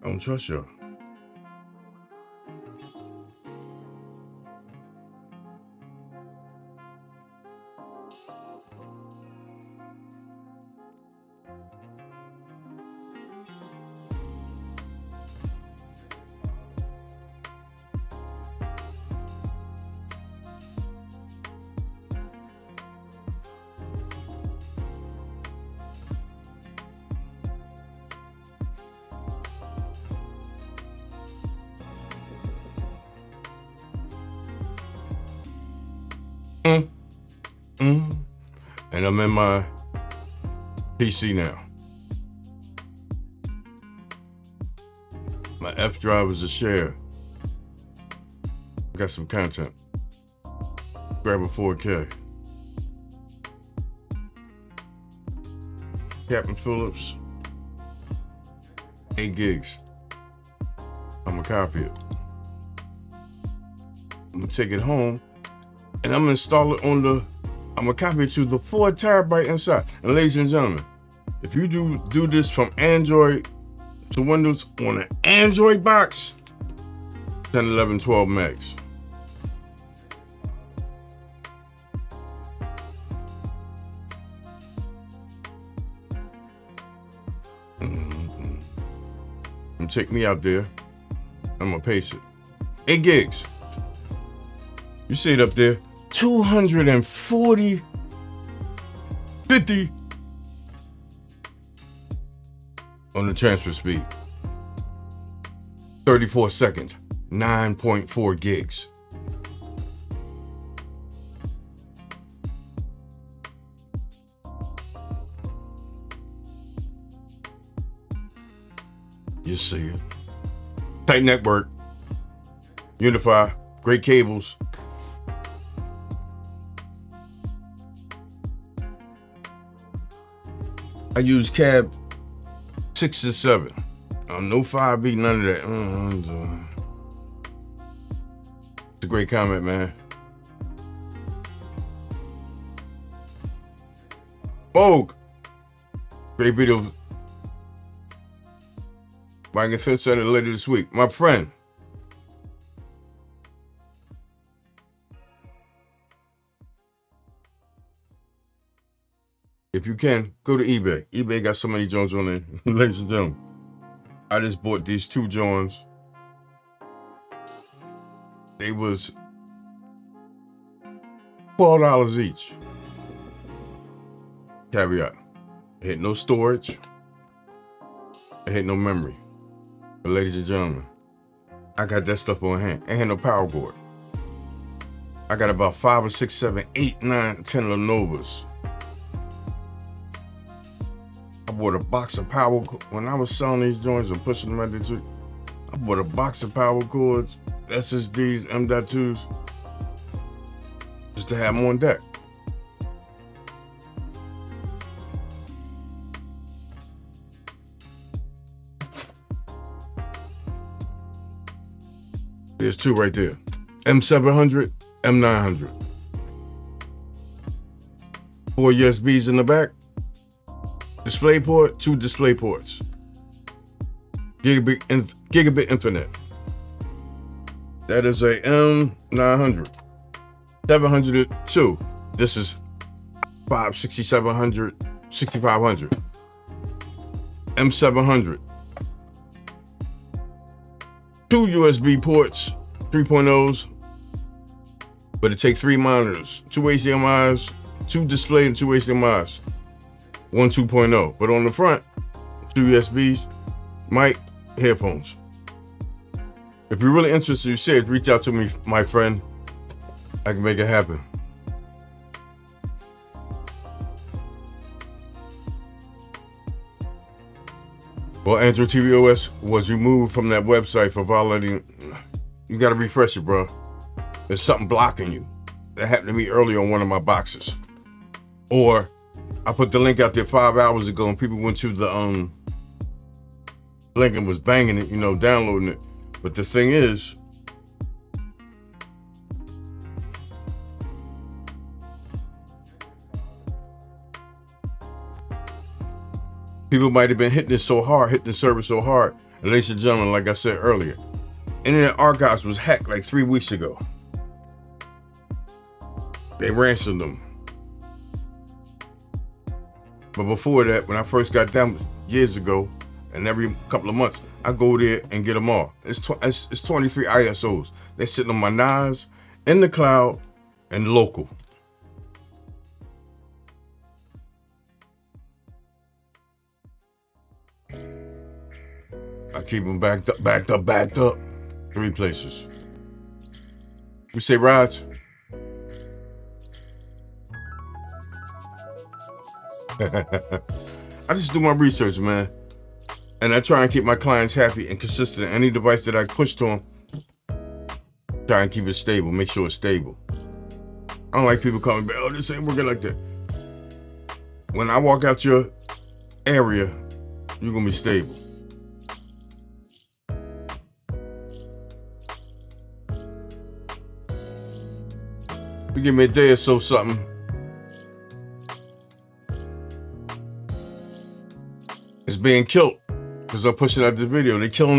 I don't trust y'all. And I'm in my PC now. My F drive is a share. Got some content. Grab a 4K. Captain Phillips. 8 gigs. I'm gonna copy it. I'm gonna take it home and I'm gonna install it on the, I'm gonna copy it to the 4 terabyte inside. And ladies and gentlemen, if you do this from Android to Windows on an Android box, 10, 11, 12 megs. And take me out there. I'm gonna paste it. 8 gigs. You see it up there. 240, 50 on the transfer speed. 34 seconds. 9.4 gigs. You see it. Tight network. Unify. Great cables. I use cab 6 to 7. No 5B, none of that. It's a great comment, man. Vogue. Great video. I can finish that later this week. My friend. If you can, go to eBay. eBay got so many joints on there. Ladies and gentlemen, I just bought these 2 joints. They was $12 each. Caveat. It had no storage. It had no memory. But ladies and gentlemen, I got that stuff on hand. I had no power cord. I got about 5 or 6, 7, 8, 9, 10 Lenovo's. I bought a box of power cords. When I was selling these joints and pushing them out there, I bought a box of power cords, SSDs, M.2s, just to have them on deck. There's 2 right there. M700, M900. 4 USBs in the back. Display port, 2 display ports. Gigabit Ethernet. That is a M900. 702. This is 6700, 6500. M700. 2 USB ports, 3.0s, but it takes 3 monitors, 2 HDMIs, 2 display and 2 HDMIs, 1 2.0. But on the front, 2 USBs, mic, headphones. If you're really interested, you said, reach out to me, my friend. I can make it happen. Well, Android TV OS was removed from that website for violating. You got to refresh it, bro. There's something blocking you. That happened to me earlier on one of my boxes. Or I put the link out there 5 hours ago and people went to the link and was banging it, downloading it. But the thing is, people might have been hitting the server so hard. And ladies and gentlemen, like I said earlier, Internet Archives was hacked like 3 weeks ago. They ransomed them. But before that, when I first got down years ago, and every couple of months, I go there and get them all. It's 23 ISOs. They're sitting on my NAS, in the cloud, and local. I keep them backed up. 3 places. We say, Raj, I just do my research, man. And I try and keep my clients happy and consistent. Any device that I push to them, try and keep it stable, make sure it's stable. I don't like people calling me, oh, this ain't working like that. When I walk out your area, you're gonna be stable. You give me a day or so something. It's being killed because I'm pushing out the video. They're killing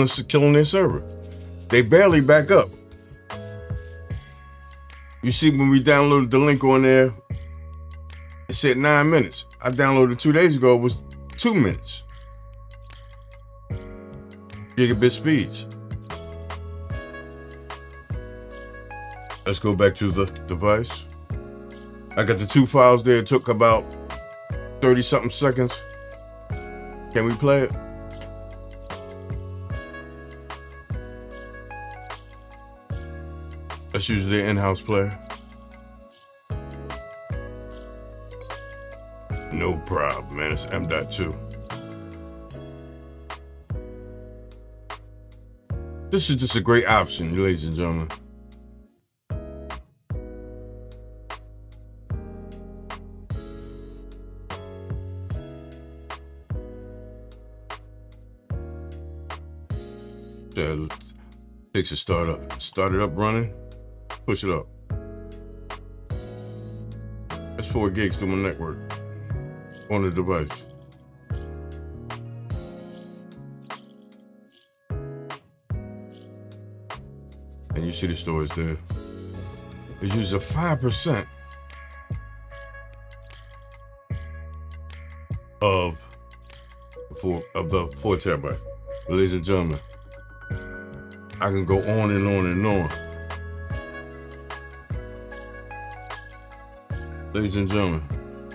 their server. They barely back up. You see, when we downloaded the link on there, it said 9 minutes. I downloaded 2 days ago, it was 2 minutes. Gigabit speeds. Let's go back to the device. I got the 2 files there. It took about 30 something seconds. Can we play it? Let's use the in-house player. No problem, man. It's M.2. This is just a great option, ladies and gentlemen. Yeah, takes a start up. Start it up running, push it up. That's 4 gigs to my network on the device. And you see the storage there. It uses a 5% of the 4 terabyte. Ladies and gentlemen, I can go on and on and on. Ladies and gentlemen,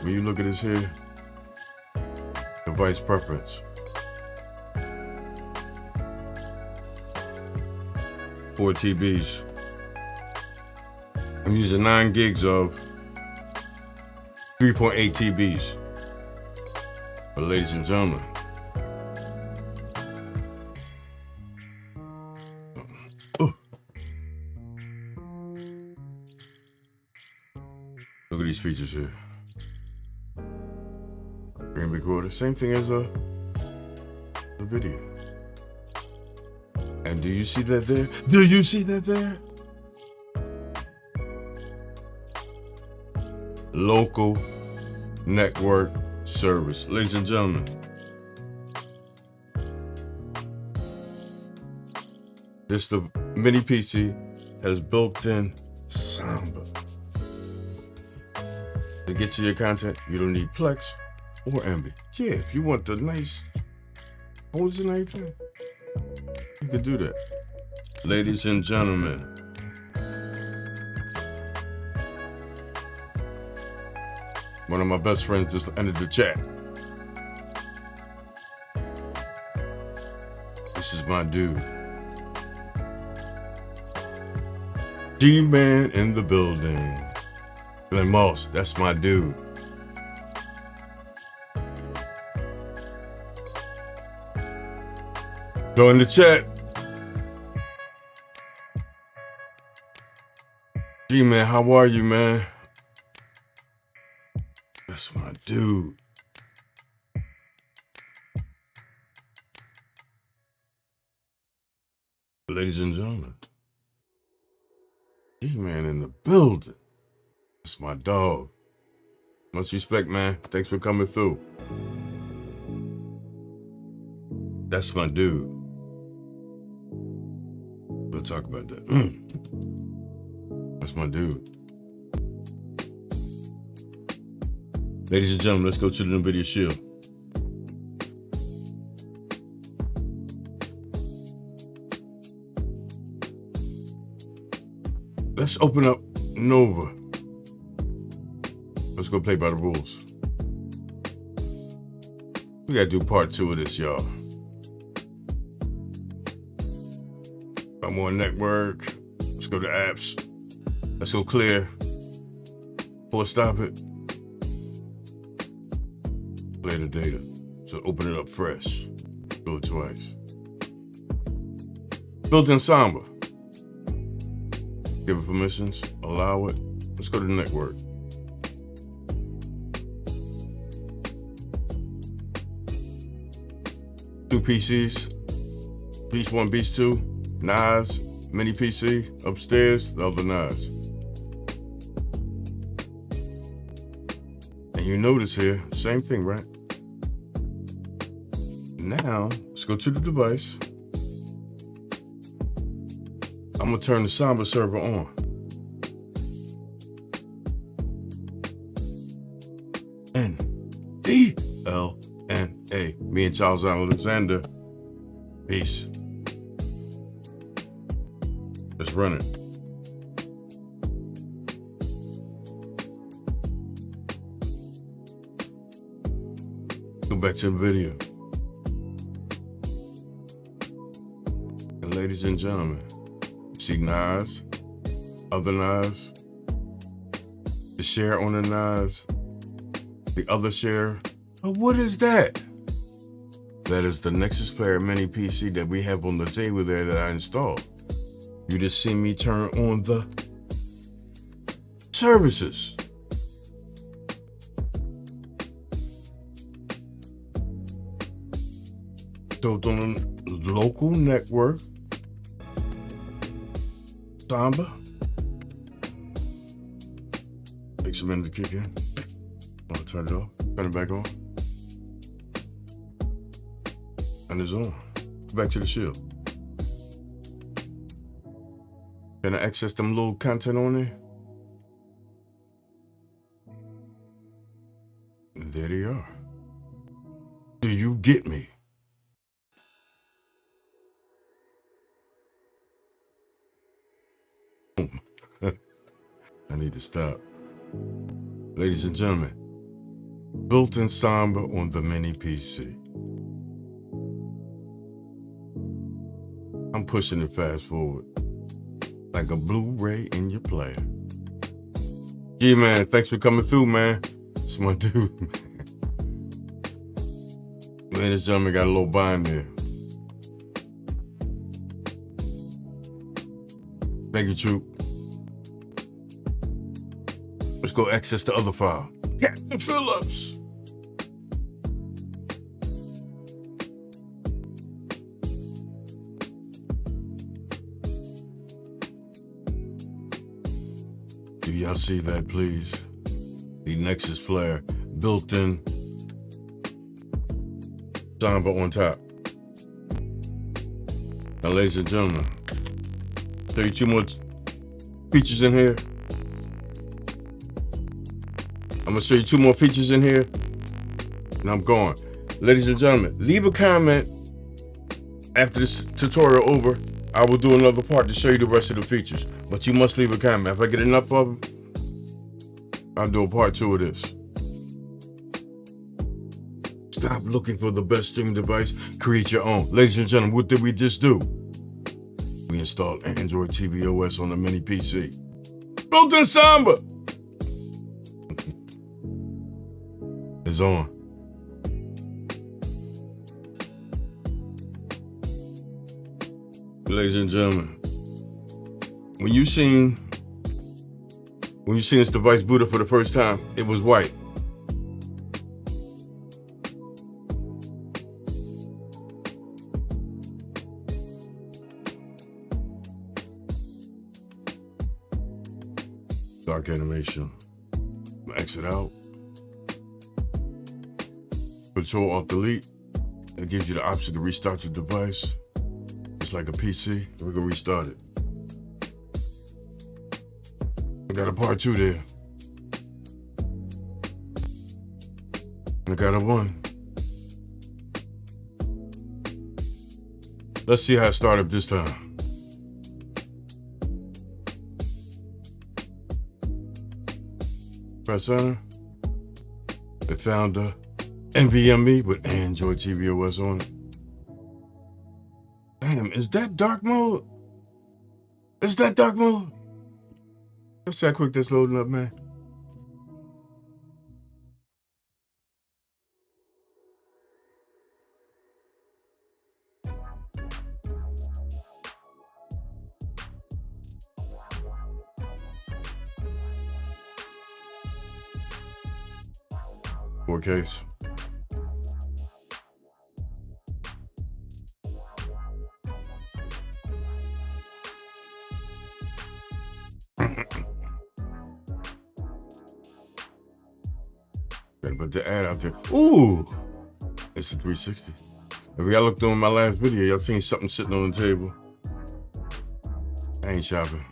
when you look at this here, device preference. 4 TBs. I'm using 9 gigs of 3.8 TBs. But ladies and gentlemen, look at these features here. Screen recorder, same thing as the video. And do you see that there? Do you see that there? Local network service. Ladies and gentlemen, the Mini PC has built-in Samba. To get to your content, you don't need Plex or MB. Yeah, if you want the nice pose and everything, you can do that. Ladies and gentlemen, one of my best friends just entered the chat. This is my dude. G-Man in the building. Glenn Moss, that's my dude. Go in the chat. G-Man, how are you, man? That's my dude. Ladies and gentlemen, G-Man in the building. That's my dog. Much respect, man. Thanks for coming through. That's my dude. We'll talk about that. That's my dude. Ladies and gentlemen, let's go to the NVIDIA Shield. Let's open up Nova. Let's go play by the rules. We gotta do part 2 of this, y'all. I'm on network. Let's go to apps. Let's go clear. Or stop it. Play the data. So open it up fresh. Go twice. Built-in Samba. Give it permissions. Allow it. Let's go to the network. Two PCs. Piece 1, Piece 2. NAS. Mini PC. Upstairs. The other NAS. And you notice here, same thing, right? Now, let's go to the device. I'm gonna turn the Samba server on. NDLNA. Me and Charles Alexander. Peace. Let's run it. Go back to the video. And ladies and gentlemen, see NAS, other NAS, the share on the NAS, the other share. But what is that? That is the Nexus Player Mini PC that we have on the table there that I installed. You just see me turn on the services. So it's on the local network, Samba. Takes a minute to kick in. I'll turn it off, turn it back on. And it's on. Back to the shield. Can I access them little content on there? And there they are. Do you get me? I need to stop. Ladies and gentlemen, built-in Samba on the Mini PC. I'm pushing it fast forward like a Blu-ray in your player. Yeah, man, thanks for coming through, man. It's my dude. Ladies and gentlemen, got a little bind there. Thank you, Troop. Let's go access the other file. Captain Phillips. Do y'all see that, please? The Nexus Player, built-in Samba on top. Now, ladies and gentlemen, show you two more features in here. I'm gonna show you two more features in here, and I'm gone. Ladies and gentlemen, leave a comment after this tutorial over. I will do another part to show you the rest of the features, but you must leave a comment. If I get enough of them, I'll do a part 2 of this. Stop looking for the best streaming device, create your own. Ladies and gentlemen, what did we just do? We installed Android TV OS on the Mini PC. Built-in Samba is on. Ladies and gentlemen, when you seen this device boot up for the first time, it was white. Dark animation. Exit out. Control Alt Delete. It gives you the option to restart the device. Just like a PC. We're gonna restart it. I got a part 2 there. I got a 1. Let's see how it started this time. Press enter. It found the NVMe with Android TV OS on it. Damn, is that dark mode? Is that dark mode? Let's see how quick that's loading up, man. 4Ks. Gotta put the ad out there. Ooh, it's a 360. If y'all looked on my last video, y'all seen something sitting on the table. I ain't shopping.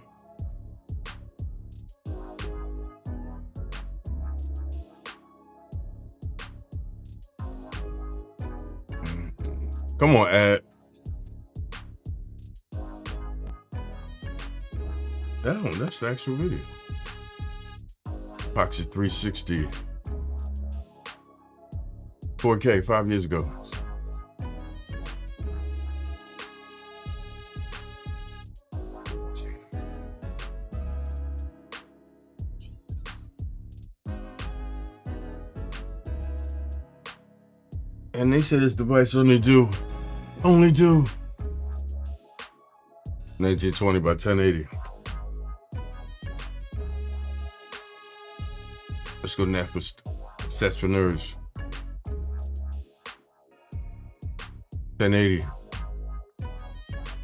Come on, ad. Damn, that's the actual video. Fox is 360. 4K 5 years ago. And they said this device only do 1920 by 1080. Let's go now for sets for nerds. 1080.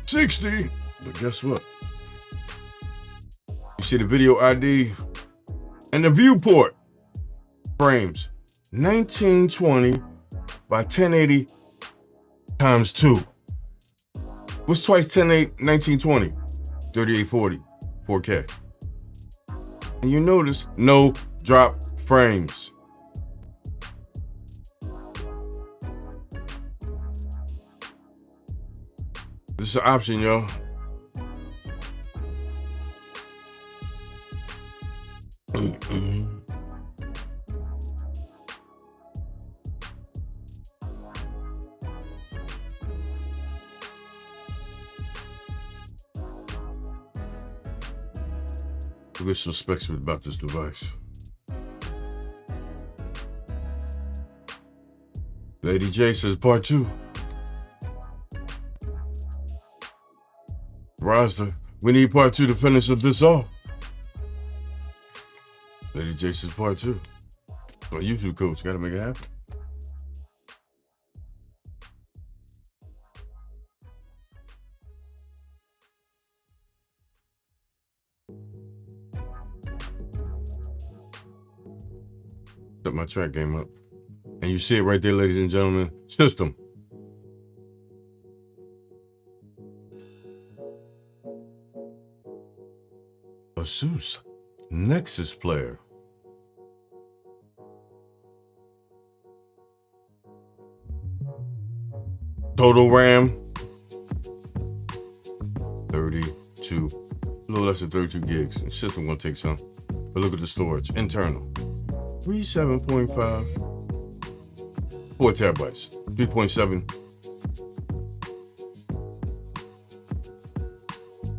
60. But guess what? You see the video ID and the viewport frames. 1920 by 1080 times 2. What's twice 1920? 3840 4K. And you notice no drop frames. This is an option, yo. Look at some specs about this device. Lady J says part 2. Rosner, we need part 2 to finish this off. Lady J says part 2. So YouTube coach, gotta make it happen. Set my track game up. And you see it right there, ladies and gentlemen. System. Asus Nexus player. Total RAM 32, a little less than 32 gigs. The system gonna take some. But look at the storage, internal. 37.5, 4 terabytes, 3.7,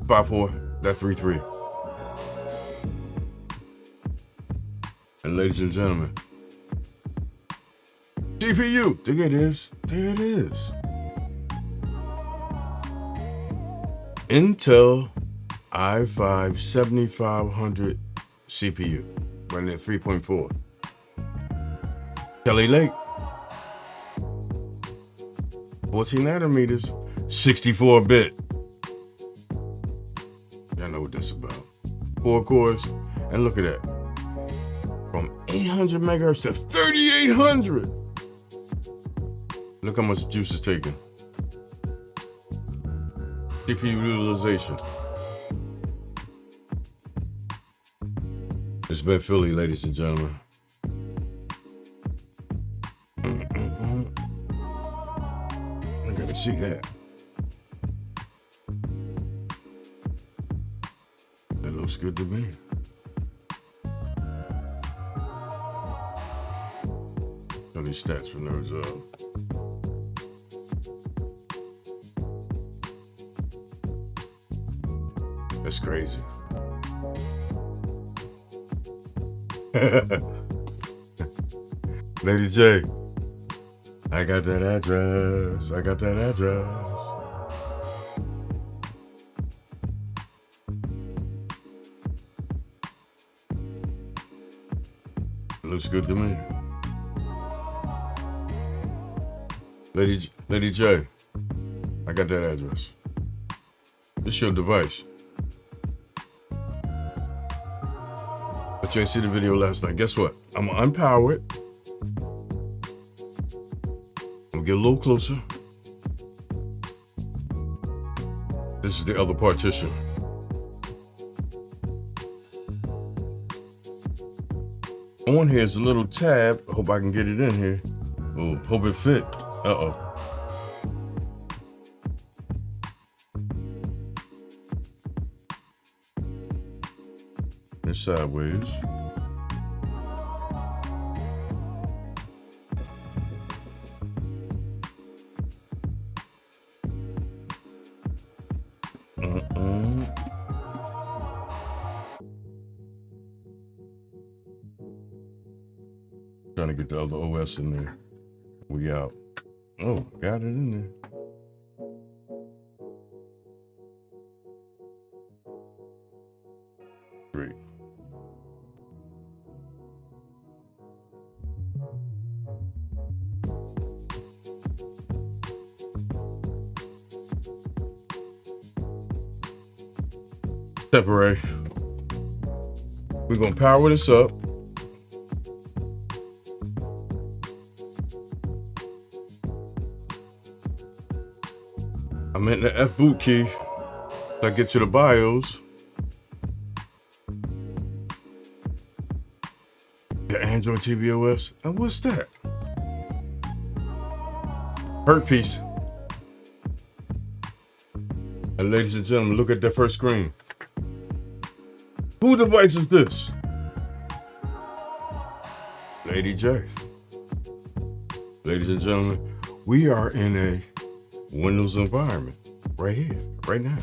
5.4, that 3.3. And ladies and gentlemen, CPU, there it is, there it is. Intel i5 7500 CPU, running at 3.4. Kelly Lake, 14 nanometers, 64-bit. Y'all know what that's about. 4 cores, and look at that. From 800 megahertz to 3800. Look how much juice is taken. CPU utilization. It's been Philly, ladies and gentlemen. I gotta see that. That looks good to me. Show these stats for nerds up. That's crazy. Lady J, I got that address. I got that address. Looks good to me. Lady J, I got that address. This your device. But you ain't see the video last night. Guess what? I'm gonna unpower it. I'm gonna get a little closer. This is the other partition. On here is a little tab. Hope I can get it in here. Oh, hope it fit. Uh-oh. It's sideways. Trying to get the other OS in there. We out. Oh, got it in there. Great. Separate. We're gonna power this up. I'm hitting the F boot key. So I get to the BIOS. The Android TV OS. And what's that? Hurt piece. And ladies and gentlemen, look at that first screen. Whose device is this? Lady J. Ladies and gentlemen, we are in a Windows environment right here, right now.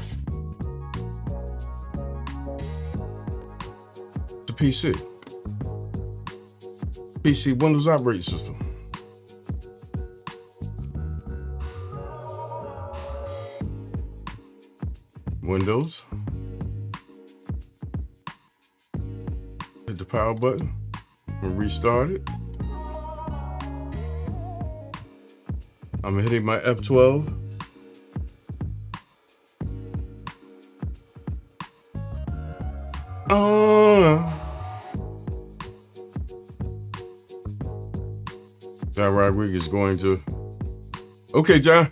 It's a PC. PC Windows operating system. Windows. Hit the power button and restart it. I'm hitting my F12. John Rodriguez is going to. Okay, John.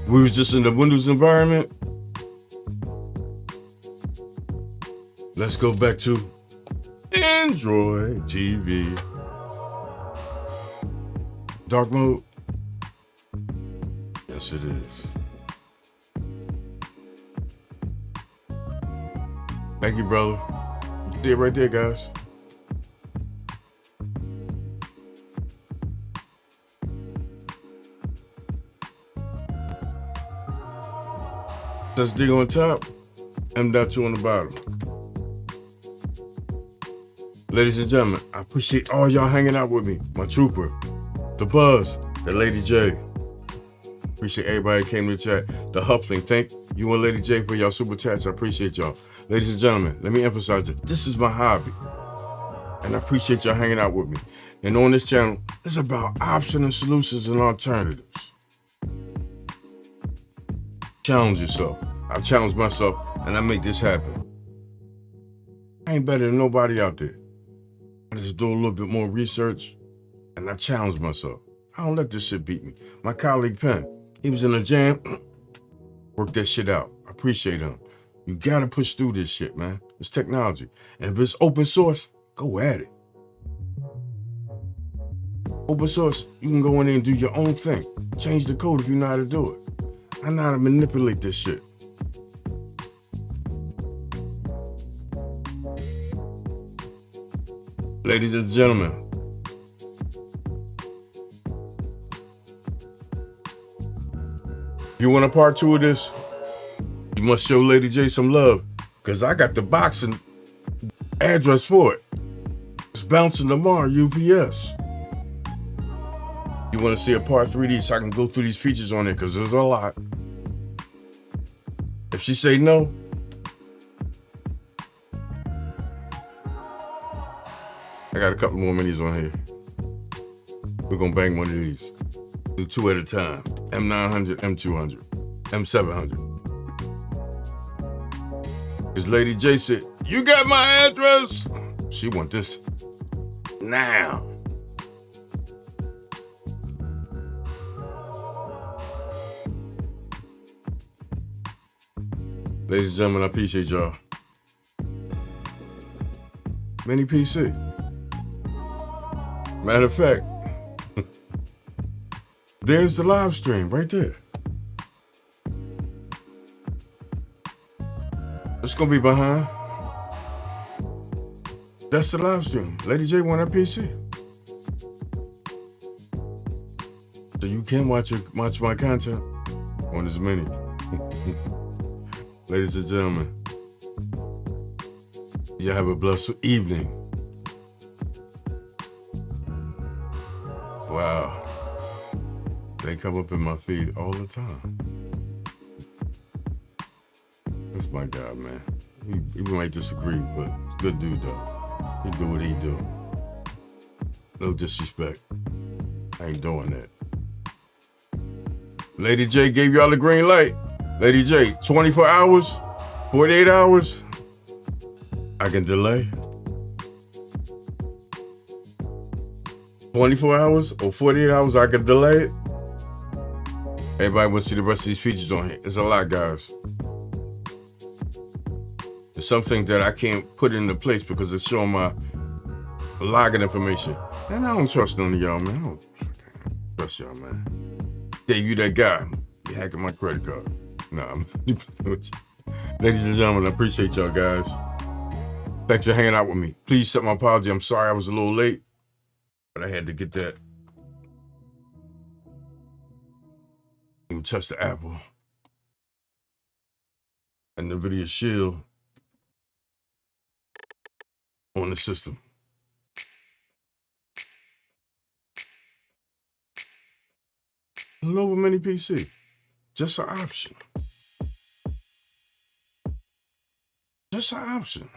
We was just in the Windows environment. Let's go back to Android TV. Dark mode? Yes, it is. Thank you, brother. You see it right there, guys. SSD on top, M.2 on the bottom. Ladies and gentlemen, I appreciate all y'all hanging out with me. My trooper, the Buzz, the Lady J. Appreciate everybody who came to the chat. The Huffling, thank you and Lady J for y'all super chats. I appreciate y'all. Ladies and gentlemen, let me emphasize that this is my hobby. And I appreciate y'all hanging out with me. And on this channel, it's about options and solutions and alternatives. Challenge yourself. I challenge myself and I make this happen. I ain't better than nobody out there. I just do a little bit more research and I challenge myself. I don't let this shit beat me. My colleague Penn, he was in a jam, worked that shit out. I appreciate him. You gotta push through this shit, man. It's technology. And if it's open source, go at it. Open source, you can go in there and do your own thing. Change the code if you know how to do it. I know how to manipulate this shit. Ladies and gentlemen, if you want a part 2 of this, you must show Lady J some love, because I got the box and address for it. It's bouncing tomorrow, UPS. You want to see a part 3D so I can go through these features on it, because there's a lot. If she say no, I got a couple more minis on here. We're gonna bang one of these. Do 2 at a time. M900, M200, M700. Because Lady J said, you got my address. She want this now. Ladies and gentlemen, I appreciate y'all. Mini PC. Matter of fact, there's the live stream right there. It's gonna be behind. That's the live stream. Lady J want her PC. So you can watch my content on this mini. Ladies and gentlemen, you have a blessed evening. Wow. They come up in my feed all the time. That's my guy, man. He might disagree, but good dude, though. He do what he do. No disrespect. I ain't doing that. Lady J gave y'all the green light. Lady J, 24 hours, 48 hours, I can delay. 24 hours or 48 hours, I can delay it. Everybody wants to see the rest of these features on here. It's a lot, guys. There's something that I can't put into place because it's showing my login information. And I don't trust none of y'all, man. I don't trust y'all, man. Dave, you that guy. You hacking my credit card. Nah, ladies and gentlemen, I appreciate y'all, guys. Thanks for hanging out with me. Please accept my apology. I'm sorry I was a little late, but I had to get that. You touch the Apple and the NVIDIA Shield on the system. Lenovo Mini PC, just an option. Just an option.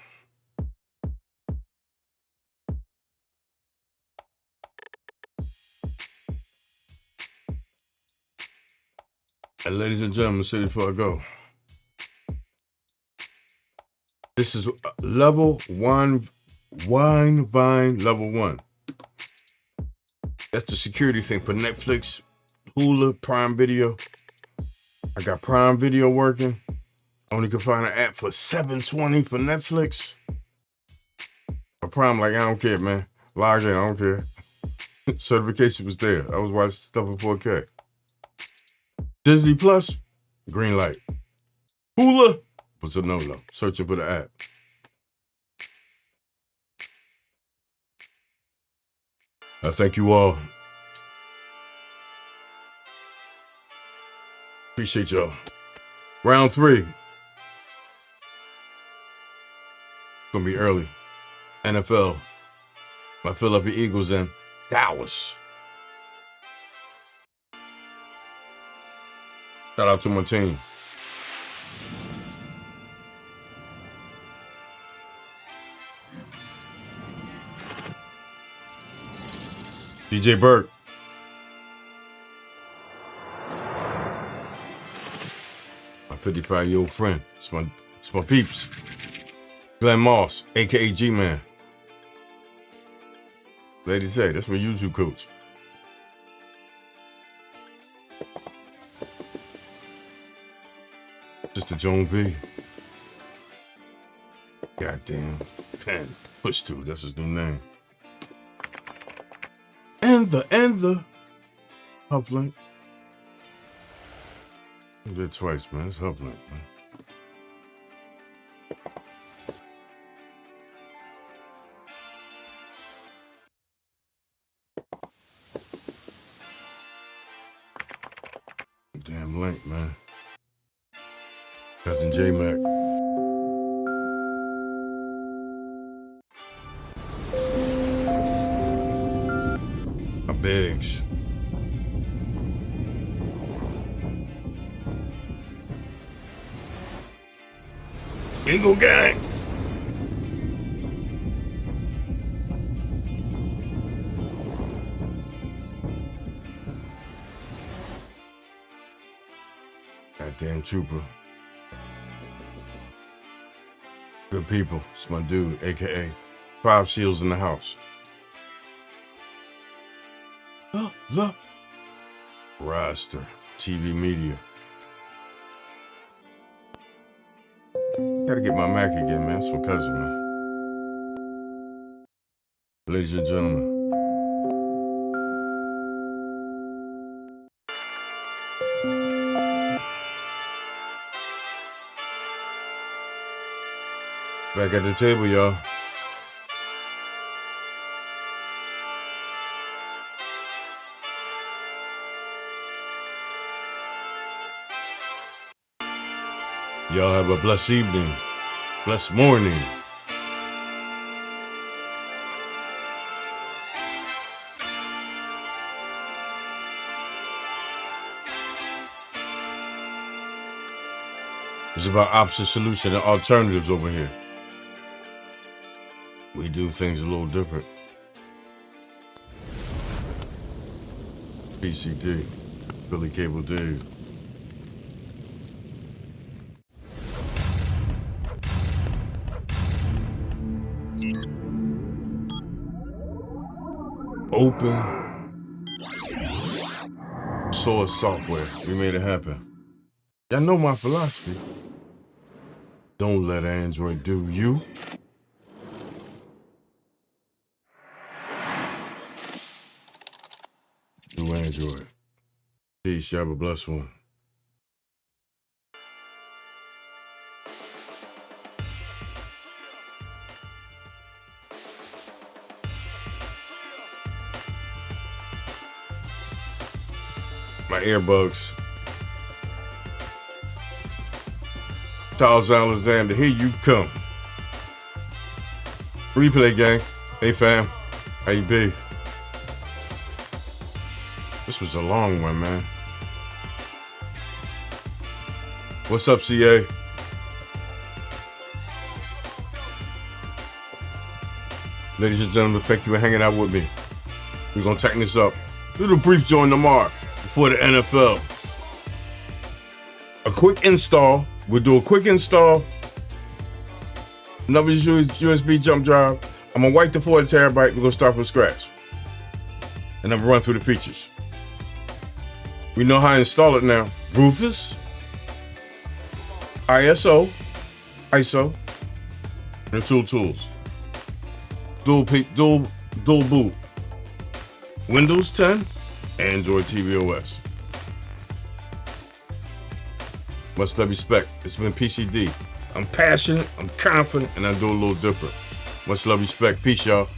And ladies and gentlemen, say before I go, this is level 1, WideVine Level 1. That's the security thing for Netflix, Hulu, Prime Video. I got Prime Video working. Only can find an app for $7.20 for Netflix. For Prime, like, I don't care, man. Log in, I don't care. Certification was there. I was watching stuff in 4K. Disney Plus, green light. Hulu was a no-no. Searching for the app. I thank you all. Appreciate y'all. Round 3. Gonna be early. NFL. My Philadelphia Eagles in Dallas. Shout out to my team. DJ Burke. My 55-year-old friend. It's my peeps. Glenn Moss, aka G-Man. Ladies say, that's my YouTube coach. Sister Joan V. Goddamn. Pen. Push to. That's his new name. And the uplink. I did twice, man. It's uplink, man. Damn link, man. Cousin J-Mac. My bags. Eagle Gang. Goddamn trooper. Good people. It's my dude, aka 5 Shields in the house. Look. Roster. TV media. Gotta get my Mac again, man. It's my cousin, man. Ladies and gentlemen. Back at the table, y'all. Y'all have a blessed evening, blessed morning. It's about option, solution, and alternatives over here. We do things a little different. PCD, Billy Cable Dave. Open source software. We made it happen. Y'all know my philosophy. Don't let Android do you. Do Android. Peace. Y'all have a blessed one. My earbuds. Charles Alexander, here you come. Replay gang. Hey fam, how you be? This was a long one, man. What's up, CA? Ladies and gentlemen, thank you for hanging out with me. We're gonna tighten this up. Little brief join tomorrow before the NFL. A quick install. We'll do a quick install. Another USB jump drive. I'm gonna wipe the 40 terabyte. We're gonna start from scratch. And I'm gonna run through the features. We know how to install it now. Rufus, ISO, and the tools. Dual boot. Windows 10, Android TV OS. Much love, respect. It's been PCD. I'm passionate, I'm confident, and I do a little different. Much love, respect. Peace, y'all.